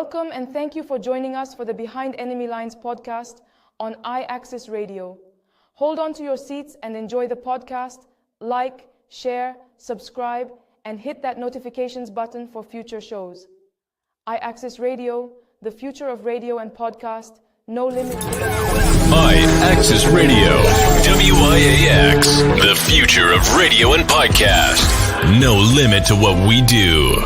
Welcome and thank you for joining us for the Behind Enemy Lines podcast on iAccess Radio. Hold on to your seats and enjoy the podcast. Like, share, subscribe, and hit that notifications button for future shows. iAccess Radio, the future of radio and podcast, no limit. iAccess Radio, WIAX, the future of radio and podcast. No limit to what we do.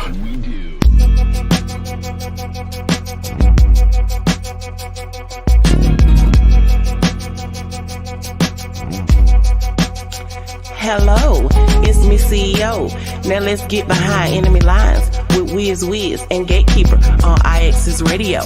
Hello, it's me CEO. Now let's get behind enemy lines with WIZZ and Gatekeeper on iAccess Radio.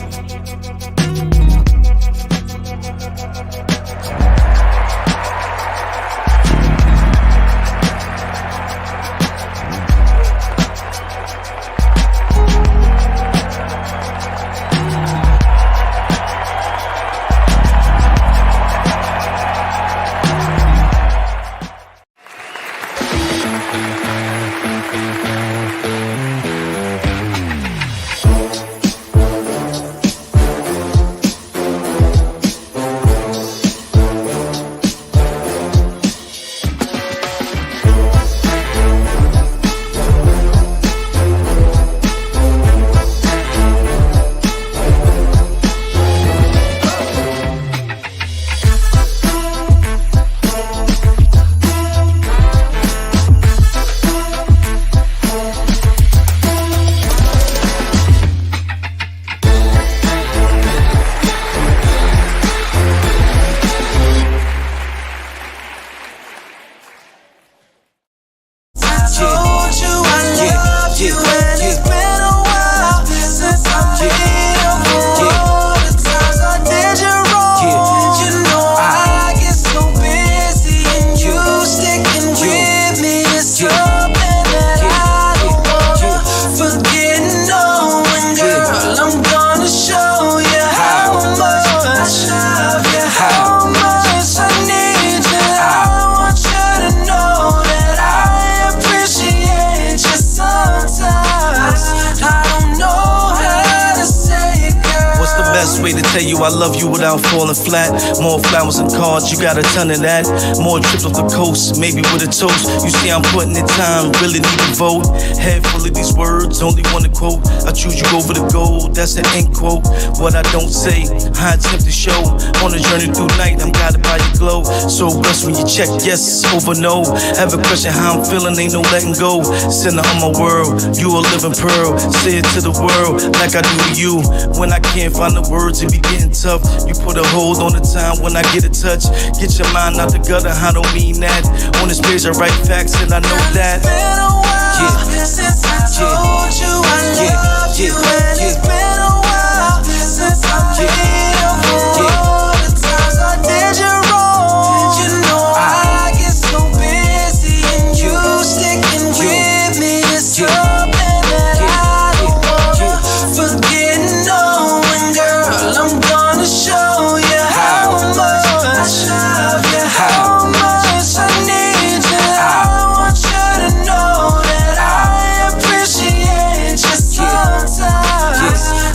I love you without falling flat. More flowers and cards, you got a ton of that. More trips off the coast, maybe with a toast. You see I'm putting in time, really need to vote. Head full of these words, only one to quote. I choose you over the gold, that's an end quote. What I don't say, I attempt to show. On a journey through night, I'm guided by your glow. So blessed when you check yes over no. Have a question how I'm feeling, ain't no letting go. Center of my world, you a living pearl. Say it to the world, like I do to you. When I can't find the words, it be getting tough. You put a hold on the time when I get a touch. Get your mind out the gutter, I don't mean that. On this page I write facts and I know that. It's been a while since I told you I love you. And it's been a while since I made up for all the times I did you wrong. You know I get so busy and you sticking with me is something that I don't wanna forget. Knowing, girl, I'm gonna show you how much I love you, how much I need you. I want you to know that I appreciate you sometimes.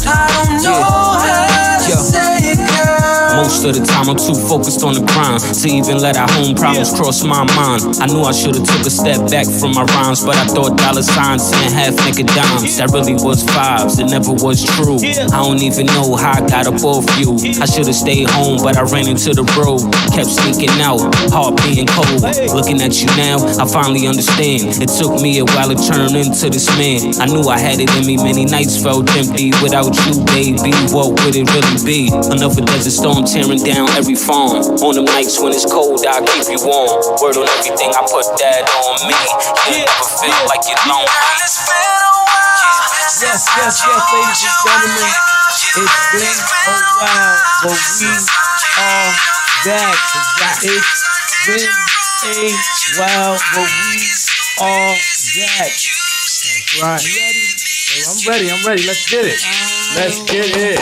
I don't know how to say it, girl. Most of the time I'm too focused on the grind to even let our home problems cross my mind. I knew I should've took a step back from my rhymes, but I thought dollar signs and half nigga dimes. That really was vibes, it never was true. I don't even know how I got up off you. I should've stayed home, but I ran into the road. Kept sneaking out, heart being cold. Looking at you now, I finally understand. It took me a while to turn into this man. I knew I had it in me, many nights felt empty. Without you, baby, what would it really be? Another desert storm tearing down every farm. On them nights when it's cold, I'll keep you warm. Word on everything, I put that on me. You never feel like you're lonely. It's been a while. Yes, ladies and gentlemen. It's been a while, but we are back. It's been a while, but we are back. That's right. You ready? I'm ready. Let's get it. Let's get it.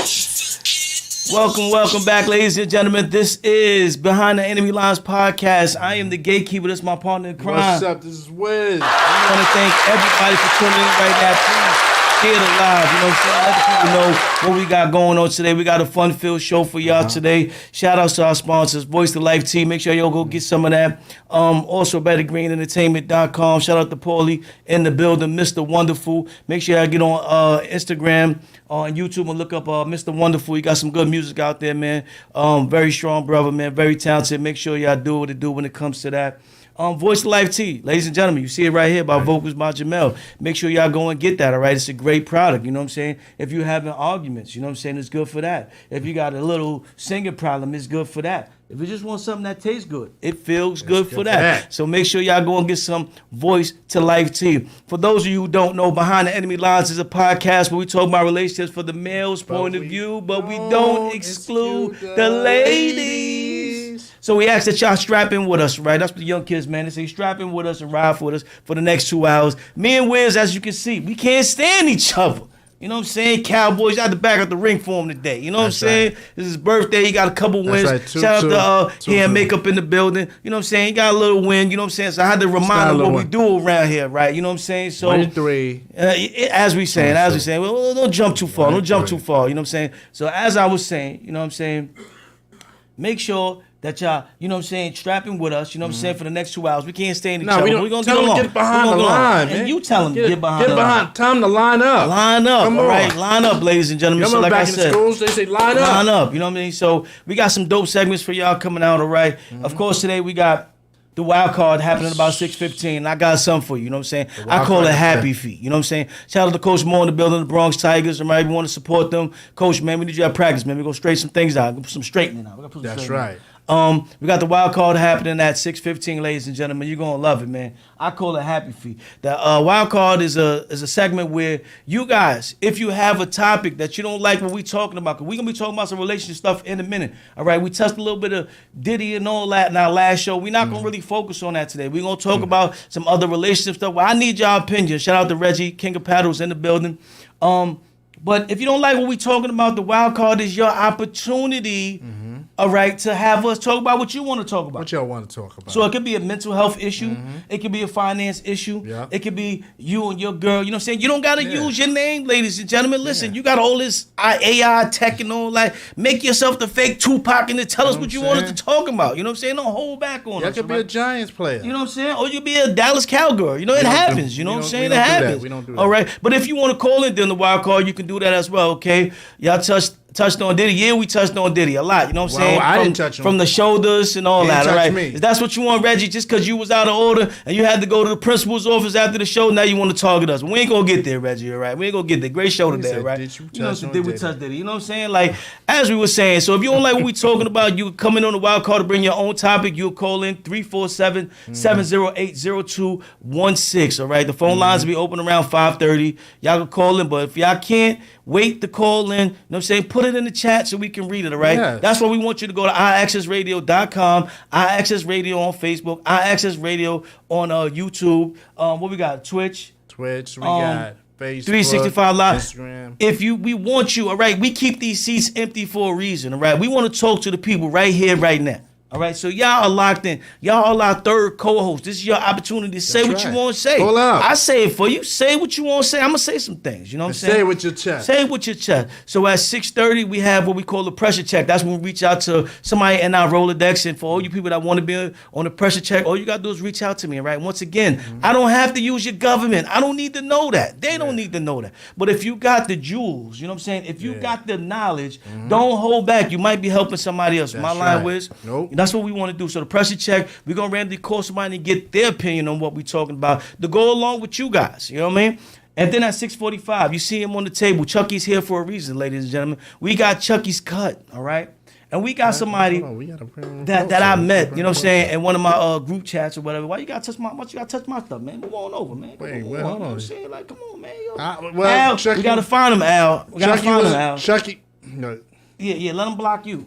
Welcome back, ladies and gentlemen. This is Behind the Enemy Lines podcast. I am the gatekeeper. That's my partner in crime. What's up? This is Wiz. I want to thank everybody for tuning in right now. Please share the live. You know what I'm saying? Let the people know what we got going on today. We got a fun-filled show for y'all today. Shout out to our sponsors, Voice to Life Tea. Make sure y'all go get some of that. Also, BetterGreenEntertainment.com. Shout out to Paulie in the building, Mr. Wonderful. Make sure y'all get on Instagram, on YouTube, and look up Mr. Wonderful. He got some good music out there, man. Very strong brother, man. Very talented. Make sure y'all do what it do when it comes to that. Voice to Life Tea, ladies and gentlemen, you see it right here by Vocals by Jamel. Make sure y'all go and get that, all right? It's a great product, you know what I'm saying? If you're having arguments, you know what I'm saying, it's good for that. If you got a little singing problem, it's good for that. If you just want something that tastes good, it feels good for that. So make sure y'all go and get some Voice to Life Tea. For those of you who don't know, Behind the Enemy Lines is a podcast where we talk about relationships for the male's point of view, but we don't exclude the ladies. So we ask that y'all strap in with us, right? That's what the young kids, man. They say strap in with us and ride with us for the next 2 hours. Me and WIZZ, as you can see, we can't stand each other. You know what I'm saying? Cowboys out the back of the ring for him today. You know what I'm saying? Right. This is his birthday. He got a couple wins. Right. Shout out to hair and makeup in the building. You know what I'm saying? He got a little win. You know what I'm saying? So I had to remind him what we do around here, right? You know what I'm saying? So 1-3. As we saying, well, don't jump too far. Don't jump too far. You know what I'm saying? So as I was saying, you know what I'm saying? Make sure that y'all, you know what I'm saying, strapping with us, you know what I'm saying, for the next 2 hours. We can't stand each other. We're going to get along. Get behind the line, man. And you tell them get behind the line. Time to line up. Line up, all right? Line up, ladies and gentlemen. So like back I said, in the schools, they say line up. Line up, you know what I mean? So we got some dope segments for y'all coming out, all right? Of course, today we got the wild card happening about 6:15. I got something for you, you know what I'm saying? I call it happy feet, you know what I'm saying? Shout out to Coach Moore in the building, the Bronx Tigers. Right? We want to support them. Coach, man, we need you at practice, man. We're going to straighten some things out. Put some straightening out. That's right. We got the wild card happening at 6:15, ladies and gentlemen. You're gonna love it, man. I call it happy feet. The wild card is a segment where you guys, if you have a topic that you don't like what we talking about, because we're gonna be talking about some relationship stuff in a minute. All right, we touched a little bit of Diddy and all that in our last show. We're not gonna really focus on that today. We're gonna talk about some other relationship stuff. Well, I need y'all opinion. Shout out to Reggie, King of Paddles in the building. But if you don't like what we talking about, the wild card is your opportunity, all right, to have us talk about what you want to talk about. What y'all want to talk about. So it could be a mental health issue. It could be a finance issue. Yeah. It could be you and your girl. You know what I'm saying? You don't got to use your name, ladies and gentlemen. Listen, you got all this AI tech and all that. Make yourself the fake Tupac and tell us what you wanted to talk about. You know what I'm saying? Don't hold back on us. You could be a Giants player. You know what I'm saying? Or you could be a Dallas Cowgirl. You know, it happens. You know what I'm saying? It happens. We don't do that. All right. But if you want to call in during the wild card, you can do that as well, okay? Y'all touched on Diddy. Yeah, we touched on Diddy a lot. You know what I'm saying? I didn't touch him. From the shoulders and all that, all right? Me. If that's what you want, Reggie, just because you was out of order and you had to go to the principal's office after the show, now you want to target us. We ain't going to get there, Reggie, all right? We ain't going to get there. Great show today, right? You know, did we touch Diddy? You know what I'm saying? Like, as we were saying, so if you don't like what we talking about, you come in on the wild card to bring your own topic. You'll call in 347-708-0216, all right? The phone lines will be open around 5:30. Y'all can call in, but if y'all can't, wait to call in. You know what I'm saying? Put it in the chat so we can read it, all right? Yes. That's why we want you to go to iAccessRadio.com, iAccess Radio on Facebook, iAccess Radio on YouTube. What we got? Twitch. We got Facebook, 365 Live. Instagram. We want you, all right? We keep these seats empty for a reason, all right? We want to talk to the people right here, right now. All right, so y'all are locked in. Y'all are our third co-host. This is your opportunity to say what you want to say. Pull out. I say it for you. Say what you want to say. I'm going to say some things. You know what I'm saying? Say it with your chest. Say it with your chest. So at 6:30, we have what we call the pressure check. That's when we reach out to somebody in our Rolodex. And for all you people that want to be on the pressure check, all you got to do is reach out to me, all right? Once again, I don't have to use your government. I don't need to know that. They don't need to know that. But if you got the jewels, you know what I'm saying? If you got the knowledge, don't hold back. You might be helping somebody else. My line was, that's what we want to do. So the pressure check, we're going to randomly call somebody and get their opinion on what we're talking about to go along with you guys. You know what I mean? And then at 6:45, you see him on the table. Chucky's here for a reason, ladies and gentlemen. We got Chucky's cut, all right? And we got somebody that I met, you know what I'm saying, in one of my group chats or whatever. Why you got to touch my stuff, man? Move on over, man. Wait, hold on. You know what I'm saying? Like, come on, man. Yo. Al, we got to find him, Al. We got to find him, Al. Chucky. No. Yeah, let him block you.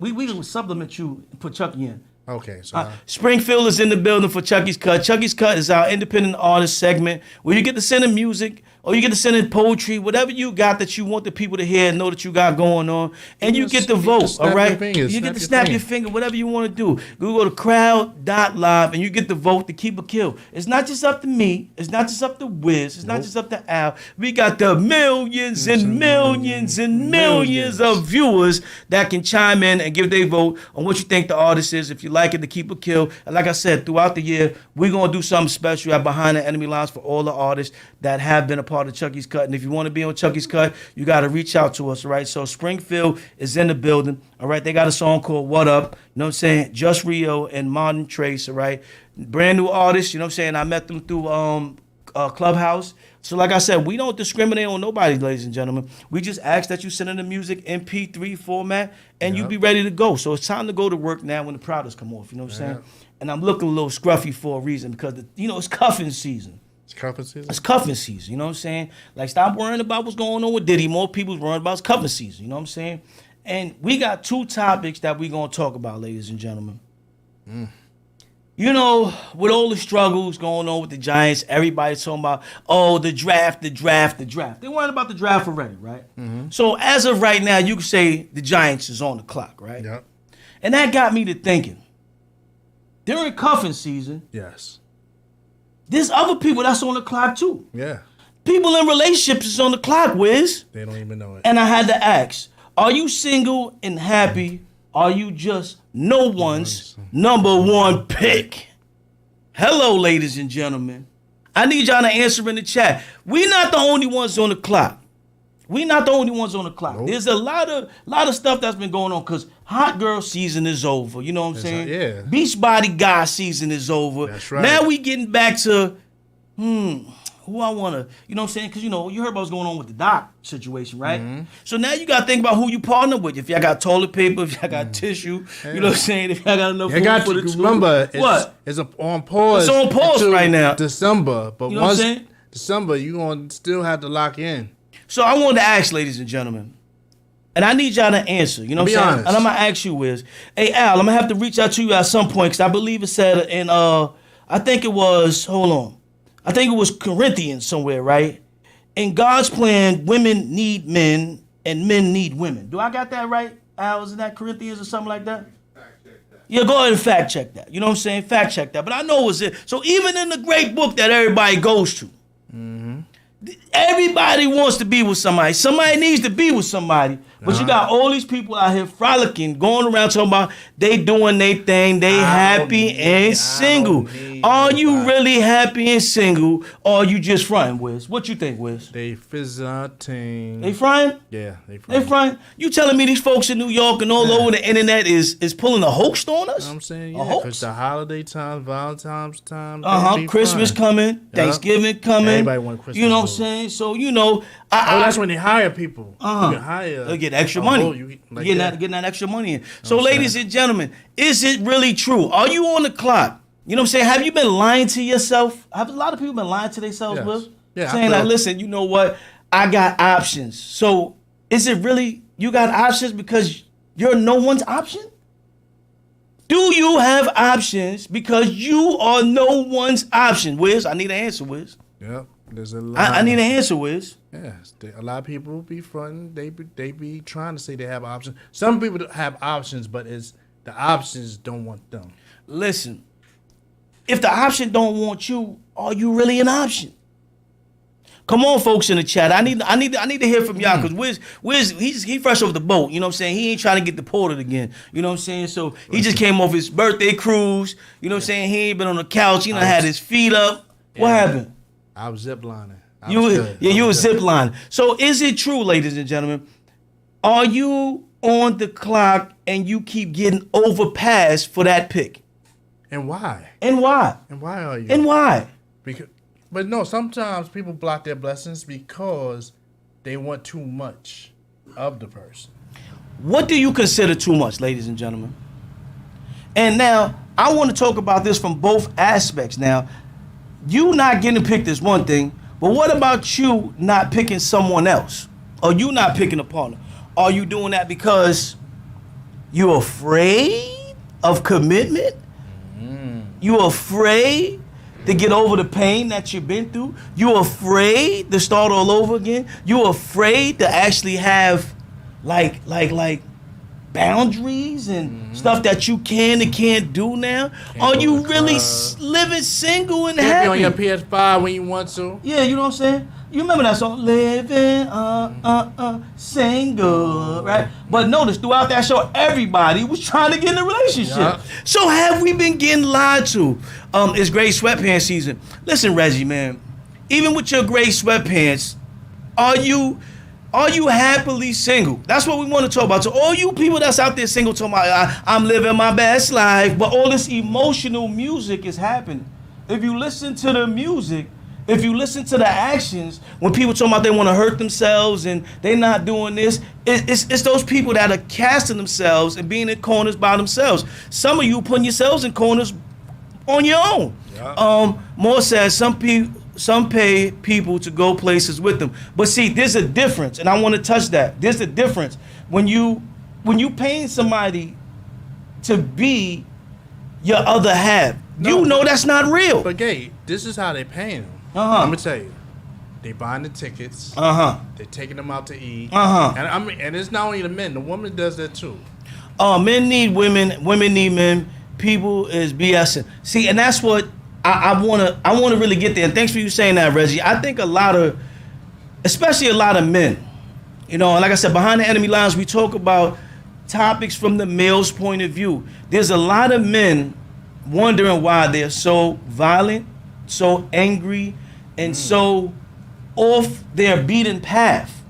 We will supplement you and put Chucky in. Okay, so Springfield is in the building for Chucky's Cut. Chucky's Cut is our independent artist segment where you get to send in music or you get to send in poetry, whatever you got that you want the people to hear and know that you got going on, and you get to vote, all right? You get to snap your finger, whatever you want to do. You go to crowd.live and you get to vote to keep a kill. It's not just up to me. It's not just up to WIZZ. It's not just up to Al. We got the millions and millions and millions of viewers that can chime in and give their vote on what you think the artist is, if you like it, to keep a kill. And like I said, throughout the year, we're going to do something special at Behind the Enemy Lines for all the artists that have been a part of Chucky's Cut. And if you want to be on Chucky's Cut, you got to reach out to us, all right? So Springfield is in the building, all right? They got a song called What Up, you know what I'm saying? Just Rio and Modern Trace, all right? Brand new artists, you know what I'm saying? I met them through Clubhouse. So like I said, we don't discriminate on nobody, ladies and gentlemen. We just ask that you send in the music MP3 format and you be ready to go. So it's time to go to work now when the Prouders come off, you know what I'm saying? And I'm looking a little scruffy for a reason because, it's cuffing season. It's cuffing season? It's cuffing season, you know what I'm saying? Like, stop worrying about what's going on with Diddy. More people's worrying about it's cuffing season, you know what I'm saying? And we got 2 topics that we're going to talk about, ladies and gentlemen. You know, with all the struggles going on with the Giants, everybody's talking about, the draft. They worried about the draft already, right? So as of right now, you can say the Giants is on the clock, right? Yep. And that got me to thinking, during cuffing season, Yes. there's other people that's on the clock too. Yeah. People in relationships is on the clock, Wiz. They don't even know it. And I had to ask, are you single and happy? Are you just no one's number one pick? Hello, ladies and gentlemen. I need y'all to answer in the chat. We're not the only ones on the clock. Nope. There's a lot of stuff that's been going on because hot girl season is over. You know what I'm saying? Yeah. Beach body guy season is over. That's right. Now we getting back to, who I want to, you know what I'm saying? Because, you heard about what's going on with the Doc situation, right? So now you got to think about who you partner with. If y'all got toilet paper, if y'all got tissue, you know what I'm saying? If y'all got enough food for the two. Remember, what? It's on pause. It's on pause until right now. December. But You know what I'm once saying? December, you're going to still have to lock in. So I wanted to ask, ladies and gentlemen, and I need y'all to answer. You know what I'm Be saying? honest. And I'm gonna ask you, Wiz. Hey Al, I'm gonna have to reach out to you at some point because I believe it said in I think it was Corinthians somewhere, right? In God's plan, women need men and men need women. Do I got that right, Al? Isn't that Corinthians or something like that? Yeah, go ahead and fact check that. You know what I'm saying? Fact check that. But I know it's it. So even in the great book that everybody goes to, everybody wants to be with somebody. Somebody needs to be with somebody. But you got all these people out here frolicking, going around talking about they doing their thing, they happy and single. Are you really happy and single, or are you just fronting, Wiz? What you think, Wiz? They fizzing. They fronting? Yeah, they They fronting? You telling me these folks in New York and all over the internet is pulling a hoax on us? I'm saying, A yeah, hoax? because the holiday time, Valentine's time. Christmas coming, Thanksgiving coming. Everybody want Christmas. You know what I'm food. saying? So, that's when they hire people. You can hire. They'll get extra money. Getting that extra money in. So, ladies and gentlemen, is it really true? Are you on the clock? You know what I'm saying? Have you been lying to yourself? Have a lot of people been lying to themselves, Yes. Will? Yeah, saying that, listen, you know what? I got options. So, is it really you got options because you're no one's option? Do you have options because you are no one's option? Wiz, I need an answer, Wiz. Yep. There's a lot. I need an answer, Wiz. Yeah, a lot of people be fronting. They be trying to say they have options. Some people have options, but it's the options don't want them. Listen, if the option don't want you, are you really an option? Come on, folks in the chat. I need to hear from y'all because Wiz, he fresh off the boat. You know what I'm saying? He ain't trying to get deported again. You know what I'm saying? So he just came off his birthday cruise. You know what I'm saying? He ain't been on the couch. He done had his feet up. What happened? I was ziplining. You was ziplining. So is it true, ladies and gentlemen? Are you on the clock and you keep getting overpassed for that pick? And why? And why? And why are you? And why? But no, sometimes people block their blessings because they want too much of the person. What do you consider too much, ladies and gentlemen? And now, I want to talk about this from both aspects. Now, you not getting picked is one thing, but what about you not picking someone else? Or you not picking a partner? Are you doing that because you're afraid of commitment? You're afraid to get over the pain that you've been through. You're afraid to start all over again. You're afraid to actually have like boundaries and stuff that you can and can't do now. Are you really living single and happy? on your PS5 when you want to. Yeah, you know what I'm saying? You remember that song, Living Single, right? But notice, throughout that show, everybody was trying to get in a relationship. Yeah. So have we been getting lied to? It's gray sweatpants season. Listen, Reggie, man, even with your gray sweatpants, are you happily single? That's what we want to talk about. So all you people that's out there single talking about, I'm living my best life, but all this emotional music is happening. If you listen to the music, if you listen to the actions, when people talking about they want to hurt themselves and they not doing this, it's those people that are casting themselves and being in corners by themselves. Some of you putting yourselves in corners on your own. Yeah. Moore says some pay people to go places with them. But see, there's a difference, and I want to touch that. There's a difference when you paying somebody to be your other half. You know that's not real. But Gay, this is how they paying them. Let me tell you, they buying the tickets. They taking them out to eat. And it's not only the men; the woman does that too. Men need women. Women need men. People is BSing. See, and that's what I wanna really get there. And thanks for you saying that, Reggie. I think especially a lot of men, and like I said, behind the enemy lines, we talk about topics from the male's point of view. There's a lot of men wondering why they're so violent, so angry, and so off their beaten path.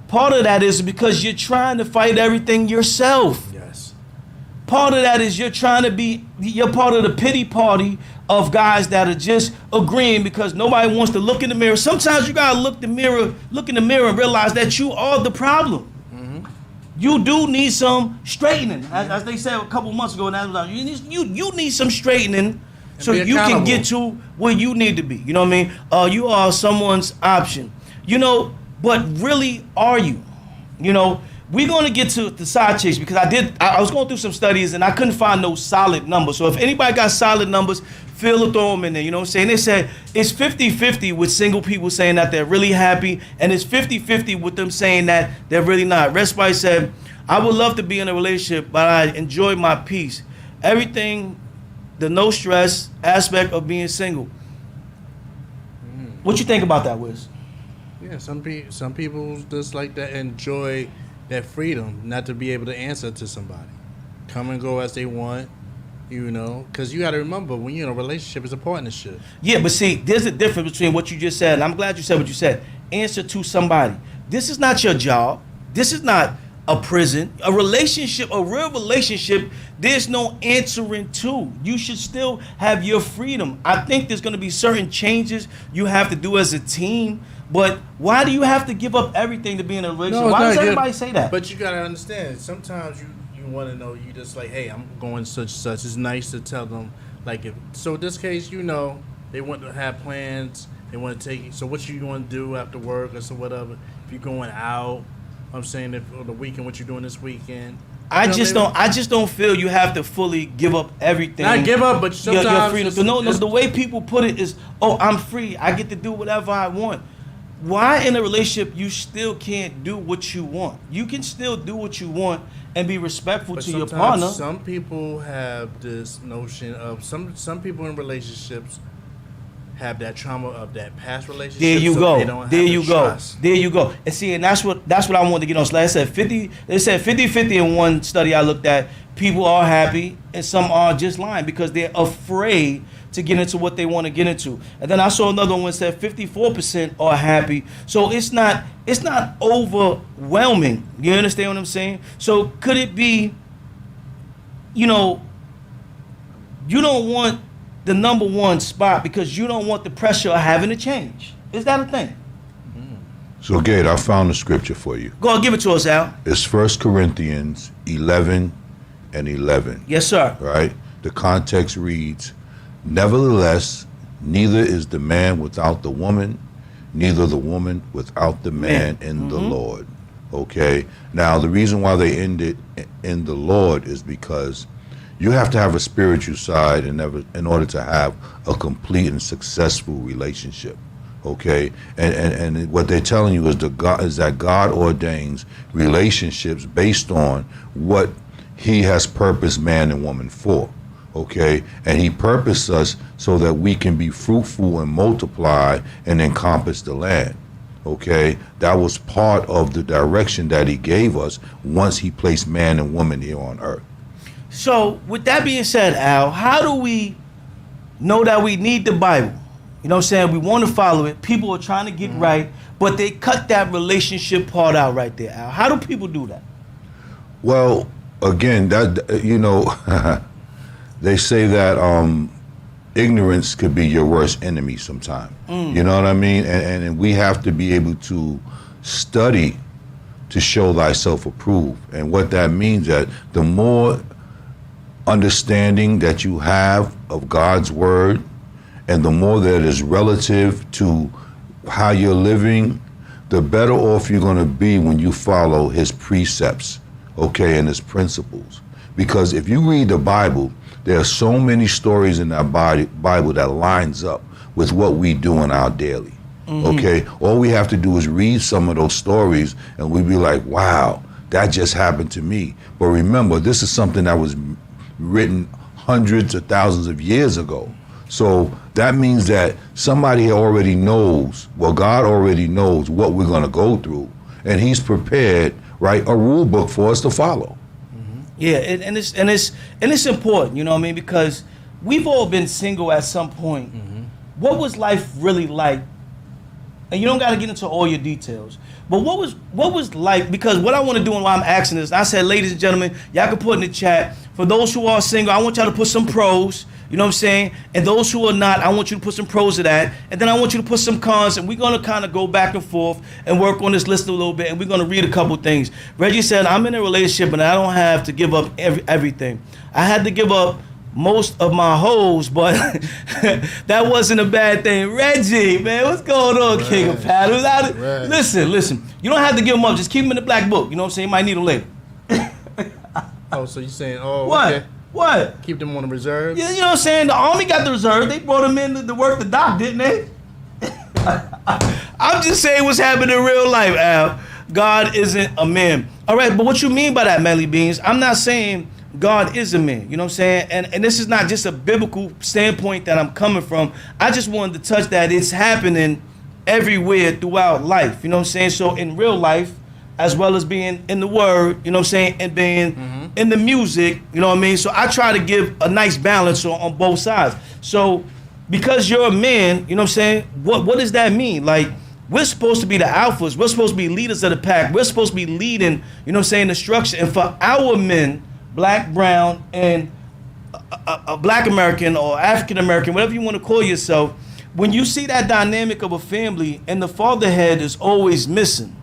Part of that is because you're trying to fight everything yourself. Yes. Part of that is you're part of the pity party of guys that are just agreeing because nobody wants to look in the mirror. Sometimes you gotta look in the mirror and realize that you are the problem. You do need some straightening, as they said a couple months ago. You need some straightening so you can get to where you need to be. You know what I mean? You are someone's option. But really, are you? We're going to get to the side chicks because I was going through some studies and I couldn't find no solid numbers. So if anybody got solid numbers, feel to throw them in there. You know what I'm saying? They said it's 50-50 with single people saying that they're really happy, and it's 50-50 with them saying that they're really not. Red Spice said, I would love to be in a relationship, but I enjoy my peace. Everything, the no stress aspect of being single. What you think about that, Wiz? Yeah, some people just like that enjoy that freedom, not to be able to answer to somebody, come and go as they want, because you got to remember when you're in a relationship, it's a partnership. Yeah, but see, there's a difference between what you just said, and I'm glad you said what you said. Answer to somebody. This is not your job. This is not a prison. A relationship, a real relationship, there's no answering to. You should still have your freedom. I think there's going to be certain changes you have to do as a team. But why do you have to give up everything to be in a relationship? Why does everybody say that? But you gotta understand. Sometimes you want to know. You just like, hey, I'm going such and such. It's nice to tell them. Like, so in this case, they want to have plans. They want to take. So what you want to do after work or so whatever? If you're going out, I'm saying if on the weekend, what you doing this weekend? I just don't feel you have to fully give up everything. Not give up, but sometimes your freedom. So no, the way people put it is, I'm free. I get to do whatever I want. Why in a relationship you still can't do what you want? You can still do what you want and be respectful to your partner. Some people have this notion of some people in relationships have that trauma of that past relationship. There you go. There you go. And see, and that's what I wanted to get on. So like I said, 50-50 in one study I looked at. People are happy and some are just lying because they're afraid to get into what they want to get into. And then I saw another one that said 54% are happy. So it's not overwhelming. You understand what I'm saying? So could it be, you don't want the number one spot because you don't want the pressure of having to change? Is that a thing? So Gate, I found the scripture for you. Go on, give it to us, Al. It's 1 Corinthians 11:11. Yes, sir. Right? The context reads, nevertheless, neither is the man without the woman, neither the woman without the man in the Lord. Okay? Now, the reason why they ended in the Lord is because You have to have a spiritual side in order to have a complete and successful relationship. Okay, and what they're telling you is that God ordains relationships based on what He has purposed man and woman for. Okay, and He purposed us so that we can be fruitful and multiply and encompass the land. Okay, that was part of the direction that He gave us once He placed man and woman here on earth. So, with that being said, Al, how do we know that we need the Bible? You know what I'm saying? We want to follow it. People are trying to get right, but they cut that relationship part out right there, Al. How do people do that? Well, again, they say that ignorance could be your worst enemy sometimes. You know what I mean? And we have to be able to study to show thyself approved. And what that means that the more understanding that you have of God's word, and the more that is relative to how you're living, the better off you're going to be when you follow His precepts, okay, and His principles. Because if you read the Bible, there are so many stories in that Bible that lines up with what we do in our daily. Okay, all we have to do is read some of those stories, and we be like, wow, that just happened to me. But remember, this is something that was written hundreds of thousands of years ago. So that means that somebody already knows, well, God already knows what we're going to go through, and He's prepared, right, a rule book for us to follow. Yeah, and it's important, you know what I mean, because we've all been single at some point. What was life really like? And you don't got to get into all your details, but what was life? Because what I want to do and why I'm asking this, I said, ladies and gentlemen, y'all can put in the chat. For those who are single, I want y'all to put some pros. You know what I'm saying? And those who are not, I want you to put some pros to that. And then I want you to put some cons. And we're going to kind of go back and forth and work on this list a little bit. And we're going to read a couple things. Reggie said, I'm in a relationship and I don't have to give up everything. I had to give up most of my hoes, but that wasn't a bad thing. Reggie, man, what's going on, King of Paddles? Listen. You don't have to give them up. Just keep them in the black book. You know what I'm saying? You might need them later. Oh, so you're saying, oh, what? Okay. What? Keep them on the reserve? Yeah, you know what I'm saying? The Army got the reserve. They brought them in to work the dock, didn't they? I'm just saying what's happening in real life, Al. God isn't a man. All right, but what you mean by that, Melly Beans? I'm not saying God is a man. You know what I'm saying? And this is not just a biblical standpoint that I'm coming from. I just wanted to touch that it's happening everywhere throughout life. You know what I'm saying? So in real life, as well as being in the word, you know what I'm saying, and being in the music, you know what I mean? So I try to give a nice balance on both sides. So because you're a man, you know what I'm saying, what does that mean? Like, we're supposed to be the alphas. We're supposed to be leaders of the pack. We're supposed to be leading, you know what I'm saying, the structure. And for our men, black, brown, and a black American or African American, whatever you want to call yourself, when you see that dynamic of a family and the fatherhead is always missing,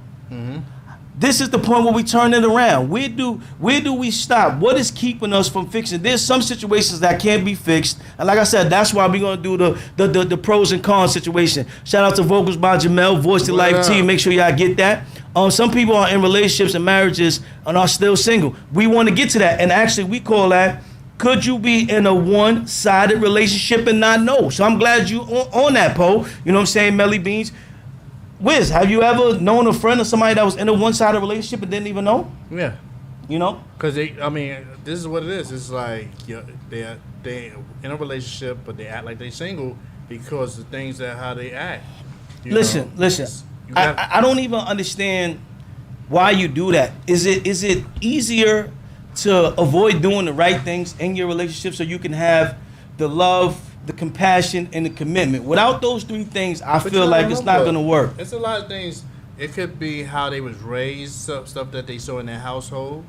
this is the point where we turn it around. Where do we stop? What is keeping us from fixing? There's some situations that can't be fixed. And like I said, that's why we're going to do the pros and cons situation. Shout out to Vocals by Jamel, Voice to Life T. Make sure y'all get that. Some people are in relationships and marriages and are still single. We want to get to that. And actually, we call that, could you be in a one-sided relationship and not know? So I'm glad you on that, Poe. You know what I'm saying, Melly Beans? WIZZ, have you ever known a friend or somebody that was in a one-sided relationship and didn't even know? Yeah. You know? Because this is what it is. It's like they're in a relationship, but they act like they're single because the things that how they act. Listen. I don't even understand why you do that. Is it easier to avoid doing the right things in your relationship so you can have the love, the compassion, and the commitment? Without those three things, I feel like it's not going to work. It's a lot of things. It could be how they was raised, stuff that they saw in their household.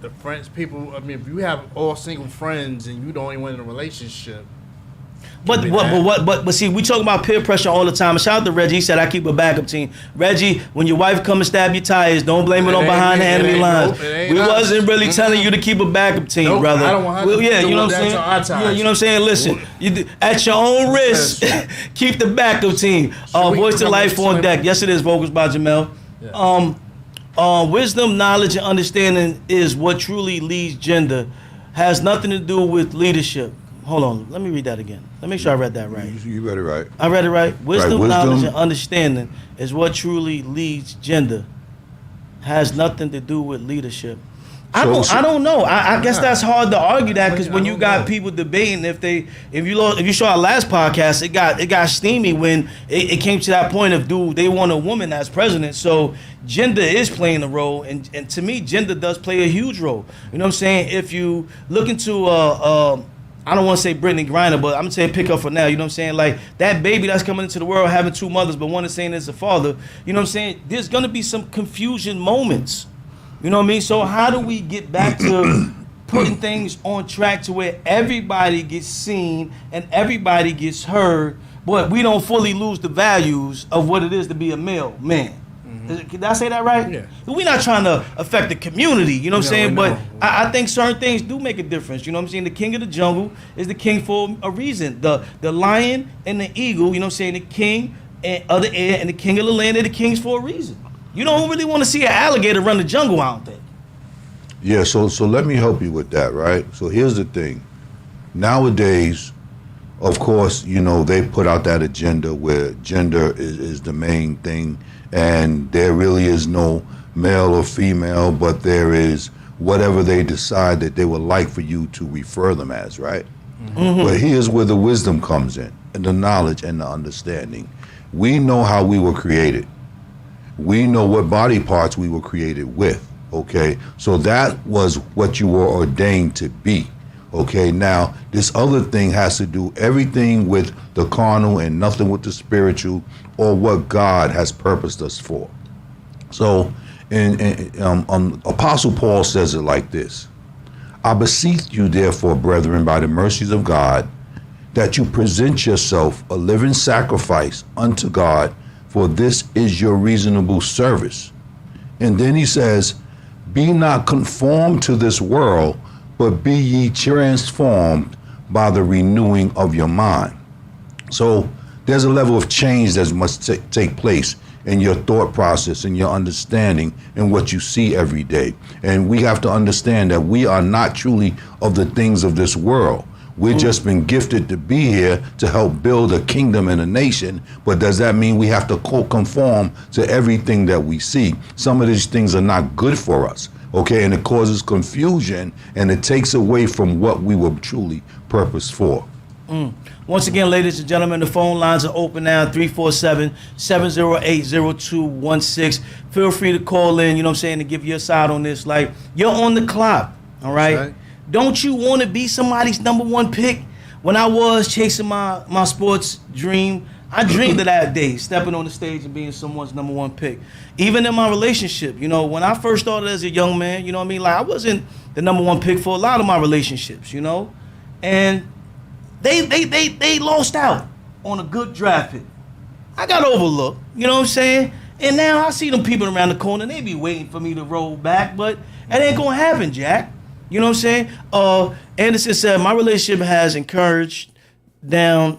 The friends, people. I mean, if you have all single friends and you the only one in a relationship. But see, we talk about peer pressure all the time. And shout out to Reggie. He said, I keep a backup team. Reggie, when your wife come and stab your tires, don't blame it on behind the enemy lines. We wasn't really telling you to keep a backup team, brother. I don't want to you know what I'm saying? Yeah, you know what I'm saying? Listen, at your own risk, keep the backup team. Voice to Life on deck. Yes, it is. Vocals by Jamel. Yeah. Wisdom, knowledge, and understanding is what truly leads gender. has nothing to do with leadership. Hold on, let me read that again. Let me make sure I read that right. You read it right. I read it right. Wisdom, Right, wisdom. knowledge, and understanding is what truly leads gender. Has nothing to do with leadership. I don't know. I guess that's hard to argue that because when you got people debating if you saw our last podcast, it got steamy when it came to that point of do they want a woman as president. So gender is playing a role, and to me, gender does play a huge role. You know what I'm saying? If you look into I don't want to say Brittany Griner, but I'm gonna say pick up for now. You know what I'm saying? Like that baby that's coming into the world having two mothers, but one is saying it's a father. You know what I'm saying? There's gonna be some confusion moments. You know what I mean? So how do we get back to putting things on track to where everybody gets seen and everybody gets heard, but we don't fully lose the values of what it is to be a male man? Did I say that right? Yeah. We're not trying to affect the community, you know what I'm saying? But I think certain things do make a difference. You know what I'm saying? The king of the jungle is the king for a reason. The lion and the eagle, you know what I'm saying? The king of the air and the king of the land are the kings for a reason. You don't really want to see an alligator run the jungle, I don't think. Yeah, so let me help you with that, right? So here's the thing. Nowadays, of course, you know, they put out that agenda where gender is the main thing, and there really is no male or female, but there is whatever they decide that they would like for you to refer them as, right? But here's where the wisdom comes in, and the knowledge and the understanding. We know how we were created. We know what body parts we were created with, okay? So that was what you were ordained to be, okay? Now, this other thing has to do everything with the carnal and nothing with the spiritual or what God has purposed us for. So, Apostle Paul says it like this: I beseech you, therefore, brethren, by the mercies of God, that you present yourself a living sacrifice unto God, for this is your reasonable service. And then he says, be not conformed to this world, but be ye transformed by the renewing of your mind. So there's a level of change that must take place in your thought process and your understanding and what you see every day. And we have to understand that we are not truly of the things of this world. We've just been gifted to be here to help build a kingdom and a nation, but does that mean we have to conform to everything that we see? Some of these things are not good for us, okay? And it causes confusion, and it takes away from what we were truly purposed for. Once again, ladies and gentlemen, the phone lines are open now, 347-708-0216. Feel free to call in, you know what I'm saying, to give your side on this. Like, you're on the clock, all right? Don't you want to be somebody's number one pick? When I was chasing my sports dream, I dreamed of that day, stepping on the stage and being someone's number one pick. Even in my relationship, you know, when I first started as a young man, you know what I mean? Like, I wasn't the number one pick for a lot of my relationships, you know? And they lost out on a good draft pick. I got overlooked, you know what I'm saying? And now I see them people around the corner, they be waiting for me to roll back, but it ain't gonna happen, Jack. You know what I'm saying? Anderson said, my relationship has encouraged Grown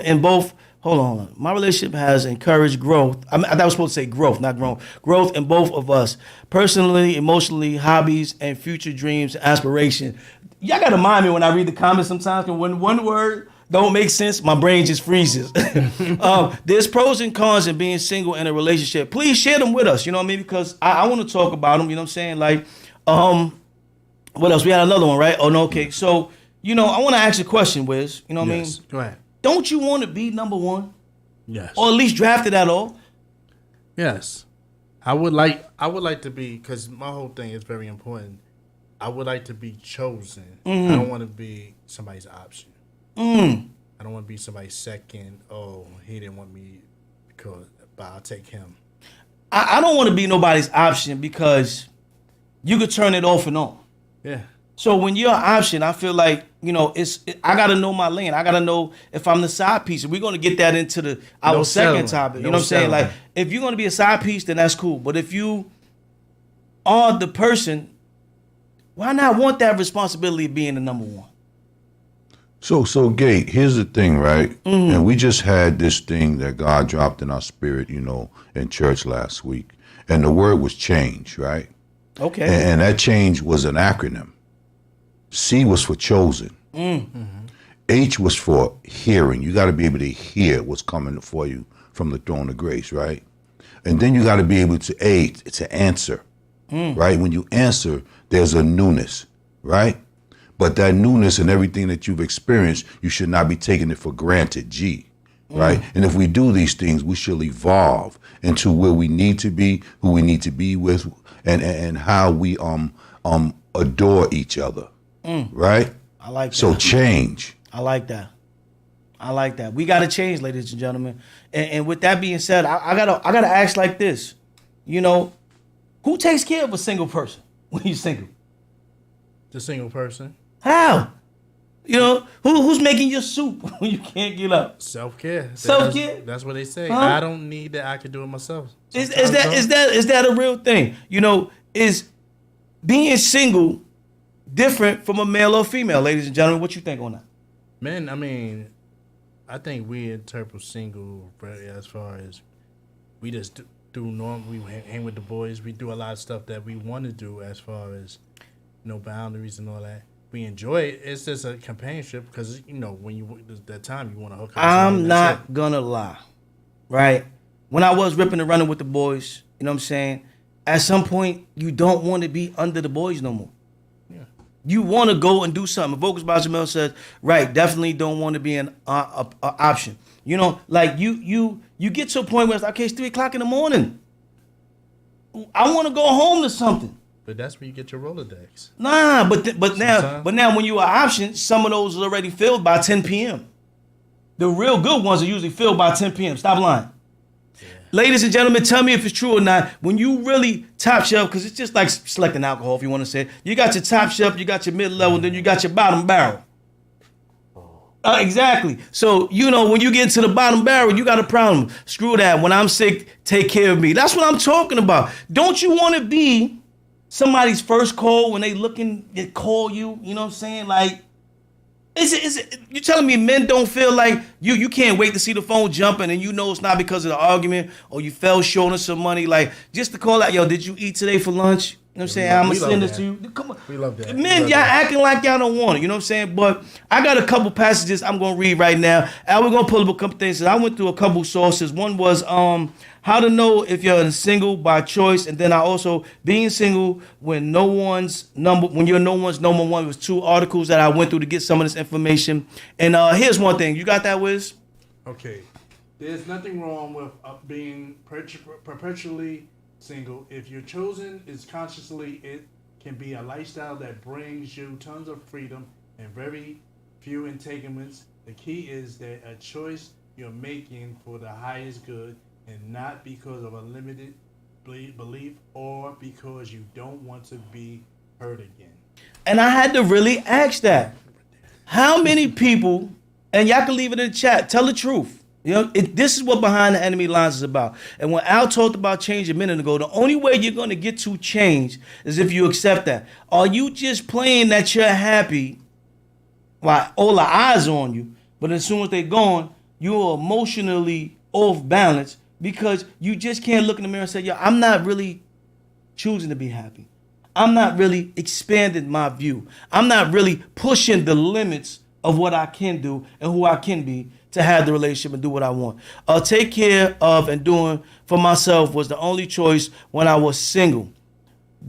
in both. Hold on. My relationship has encouraged growth. I thought I was supposed to say growth, not grown. Growth in both of us. Personally, emotionally, hobbies, and future dreams, aspiration. Y'all got to mind me when I read the comments sometimes, because when one word don't make sense, my brain just freezes. There's pros and cons in being single in a relationship. Please share them with us, you know what I mean? Because I want to talk about them, you know what I'm saying? Like, what else? We had another one, right? Oh, no, okay. So, you know, I want to ask a question, Wiz. You know what I mean? Go ahead. Don't you want to be number one? Yes. Or at least drafted at all? Yes. I would like to be, because my whole thing is very important. I would like to be chosen. I don't want to be somebody's option. I don't want to be somebody's second. Oh, he didn't want me but I'll take him. I don't want to be nobody's option because you could turn it off and on. Yeah. So when you're an option, I feel like, you know, I got to know my lane. I got to know if I'm the side piece. We're going to get that into our second topic. You know what I'm saying? Like, if you're going to be a side piece, then that's cool. But if you are the person, why not want that responsibility of being the number one? So Gate, here's the thing, right? And we just had this thing that God dropped in our spirit, you know, in church last week. And the word was change, right? Okay. And that change was an acronym. C was for chosen. H was for hearing. You got to be able to hear what's coming for you from the throne of grace, right? And then you got to be able to answer, right? When you answer, there's a newness, right? But that newness and everything that you've experienced, you should not be taking it for granted, G, right? And if we do these things, we shall evolve into where we need to be, who we need to be with, and how we adore each other, right? I like that. So change. I like that. I like that. We got to change, ladies and gentlemen. And with that being said, I gotta ask like this. You know, who takes care of a single person when you're single? The single person. How? You know, who's making your soup when you can't get up? Self-care. Self-care? That's what they say. Huh? I don't need that. I can do it myself. Is that a real thing? You know, is being single different from a male or female, ladies and gentlemen? What you think on that? Men, I mean, I think we interpret single as far as we just do normal. We hang with the boys. We do a lot of stuff that we want to do as far as no boundaries and all that. We enjoy it. It's just a companionship because, you know, when you that time you want to hook up. I'm not gonna lie, right? When I was ripping and running with the boys, you know what I'm saying? At some point, you don't want to be under the boys no more. Yeah. You want to go and do something. Vocals by Jamel says, right, definitely don't want to be an option. You know, like you get to a point where it's like, okay, it's 3 o'clock in the morning. I want to go home to something. But that's where you get your Rolodex. Nah, but now when you are option, some of those are already filled by 10 p.m. The real good ones are usually filled by 10 p.m. Stop lying. Yeah. Ladies and gentlemen, tell me if it's true or not. When you really top shelf, because it's just like selecting alcohol, if you want to say it. You got your top shelf, you got your mid-level, then you got your bottom barrel. Exactly. So, you know, when you get to the bottom barrel, you got a problem. Screw that. When I'm sick, take care of me. That's what I'm talking about. Don't you want to be somebody's first call when they call you? You know what I'm saying? Like, is it you telling me men don't feel like you can't wait to see the phone jumping and you know it's not because of the argument or you fell short of some money? Like, just to call out, yo, did you eat today for lunch? You know what I'm saying? I'm going to send this to you. Come on. We love that. Men, y'all acting like y'all don't want it. You know what I'm saying? But I got a couple passages I'm going to read right now. And we're going to pull up a couple things. I went through a couple sources. One was how to know if you're single by choice. And then I also, being single when you're no one's number one, was 2 articles that I went through to get some of this information. And here's one thing. You got that, Wiz? Okay. There's nothing wrong with being perpetually single. If your chosen is consciously, it can be a lifestyle that brings you tons of freedom and very few entanglements. The key is that a choice you're making for the highest good and not because of a limited belief or because you don't want to be hurt again. And I had to really ask that. How many people, and y'all can leave it in the chat, tell the truth. You know, this is what Behind the Enemy Lines is about. And when Al talked about change a minute ago, the only way you're going to get to change is if you accept that. Are you just playing that you're happy while all the eyes on you, but as soon as they're gone, you're emotionally off balance because you just can't look in the mirror and say, yo, I'm not really choosing to be happy. I'm not really expanding my view. I'm not really pushing the limits of what I can do and who I can be to have the relationship and do what I want. Take care of and doing for myself was the only choice when I was single.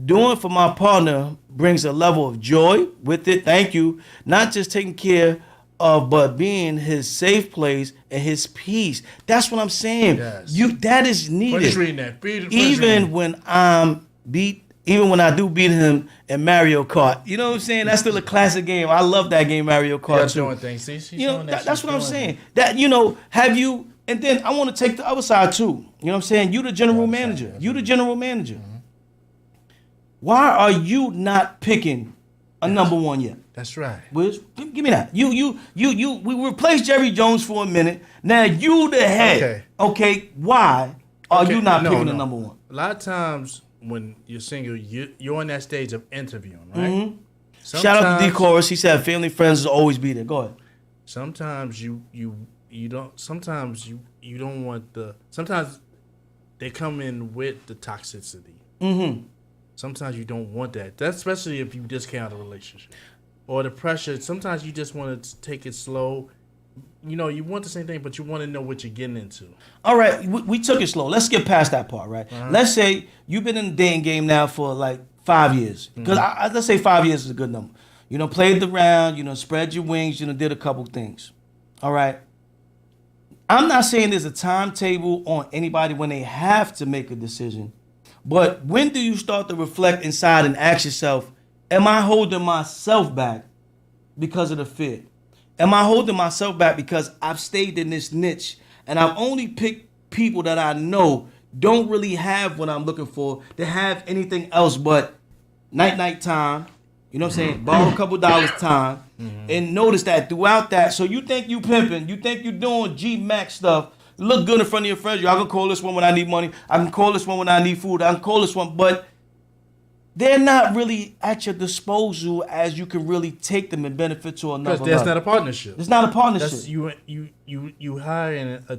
Doing for my partner brings a level of joy with it. Thank you. Not just taking care of, but being his safe place and his peace. That's what I'm saying. Yes. That is needed. Finish reading that. Even when I'm beat. Even when I do beat him in Mario Kart, you know what I'm saying? That's still a classic game. I love that game, Mario Kart. Too. Doing things. See, she's you know, doing that's what I'm saying. That, you know, have you? And then I want to take the other side too. You know what I'm saying? You the general manager. You the general manager. Mm-hmm. Why are you not picking a number one yet? That's right. Wiz, give me that. We replaced Jerry Jones for a minute. Now you the head. Okay. Why are you not picking the number one? A lot of times, when you're single, you're on that stage of interviewing, right? Mm-hmm. Shout out to D Chorus. He said family friends will always be there. Go ahead. Sometimes you don't. Sometimes you don't want the. Sometimes they come in with the toxicity. Mm-hmm. Sometimes you don't want that. That's especially if you just came out of a relationship. Or the pressure. Sometimes you just want to take it slow. You know, you want the same thing, but you want to know what you're getting into. All right, we took it slow. Let's get past that part, right? Let's say you've been in the dating game now for like 5 years. Because let's say 5 years is a good number. You know, played the round, you know, spread your wings, you know, did a couple things. All right. I'm not saying there's a timetable on anybody when they have to make a decision. But when do you start to reflect inside and ask yourself, am I holding myself back because of the fear? Am I holding myself back because I've stayed in this niche and I've only picked people that I know don't really have what I'm looking for, to have anything else but night time, you know what I'm saying, borrow a couple dollars time, and notice that throughout that, so you think you pimping, you think you doing G-Max stuff, look good in front of your friends, I can call this one when I need money, I can call this one when I need food, I can call this one, but they're not really at your disposal as you can really take them and benefit to another level. Because that's not a partnership. It's not a partnership. That's you hire a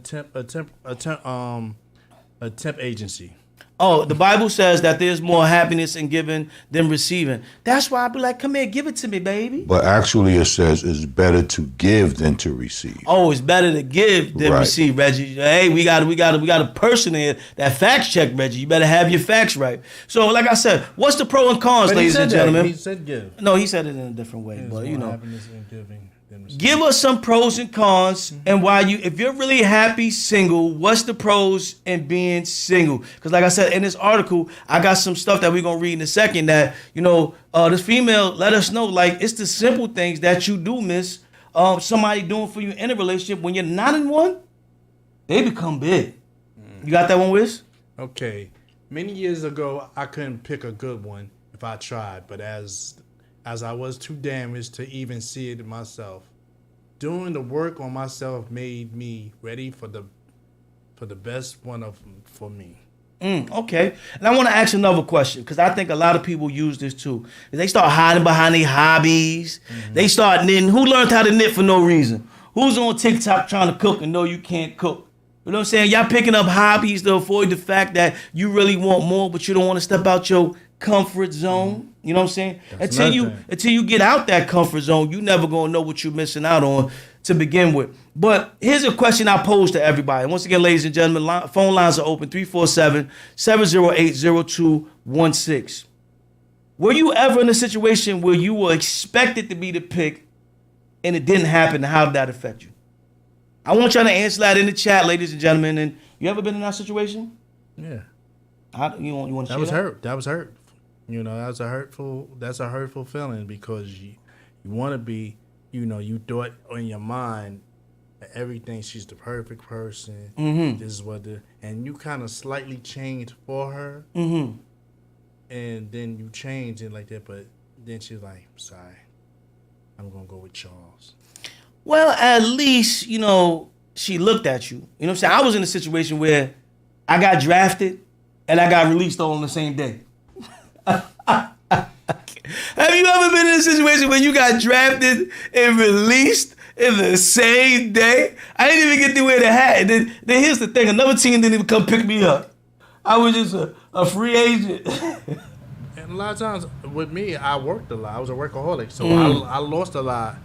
temp agency. Oh, the Bible says that there's more happiness in giving than receiving. That's why I be like, come here, give it to me, baby. But actually, it says it's better to give than to receive. Oh, it's better to give than receive, Reggie. Hey, we got a person here that fact check, Reggie. You better have your facts right. So, like I said, what's the pro and cons, ladies and gentlemen? He said give. No, he said it in a different way, but you know. Happiness in giving than receiving. Give us some pros and cons, and why if you're really happy single, what's the pros in being single? Because like I said in this article, I got some stuff that we're gonna read in a second that, you know, this female let us know, like, it's the simple things that you do miss somebody doing for you in a relationship. When you're not in one, they become big. You got that one, Wiz? Okay. Many years ago, I couldn't pick a good one if I tried, but as I was too damaged to even see it myself, doing the work on myself made me ready for the best one for me. Okay. And I want to ask another question, because I think a lot of people use this too. They start hiding behind their hobbies. They start knitting. Who learned how to knit for no reason? Who's on TikTok trying to cook and know you can't cook? You know what I'm saying? Y'all picking up hobbies to avoid the fact that you really want more, but you don't want to step out your comfort zone. You know what I'm saying? Until you get out that comfort zone, you never gonna know what you're missing out on to begin with. But here's a question I pose to everybody. And once again, ladies and gentlemen, phone lines are open, 347-708-0216. Were you ever in a situation where you were expected to be the pick and it didn't happen? How did that affect you? I want y'all to answer that in the chat, ladies and gentlemen. And you ever been in that situation? Yeah. You want to share that was hurt. That was hurt. You know, that's a hurtful feeling, because you want to be, you know, you thought in your mind that everything, she's the perfect person. This is what and you kind of slightly changed for her. And then you change it like that, but then she's like, sorry, I'm going to go with Charles. Well, at least, you know, she looked at you. You know what I'm saying? I was in a situation where I got drafted and I got released all on the same day. Have you ever been in a situation where you got drafted and released in the same day? I didn't even get to wear the hat. And then here's the thing. Another team didn't even come pick me up. I was just a free agent. And a lot of times with me, I worked a lot. I was a workaholic. So I lost a lot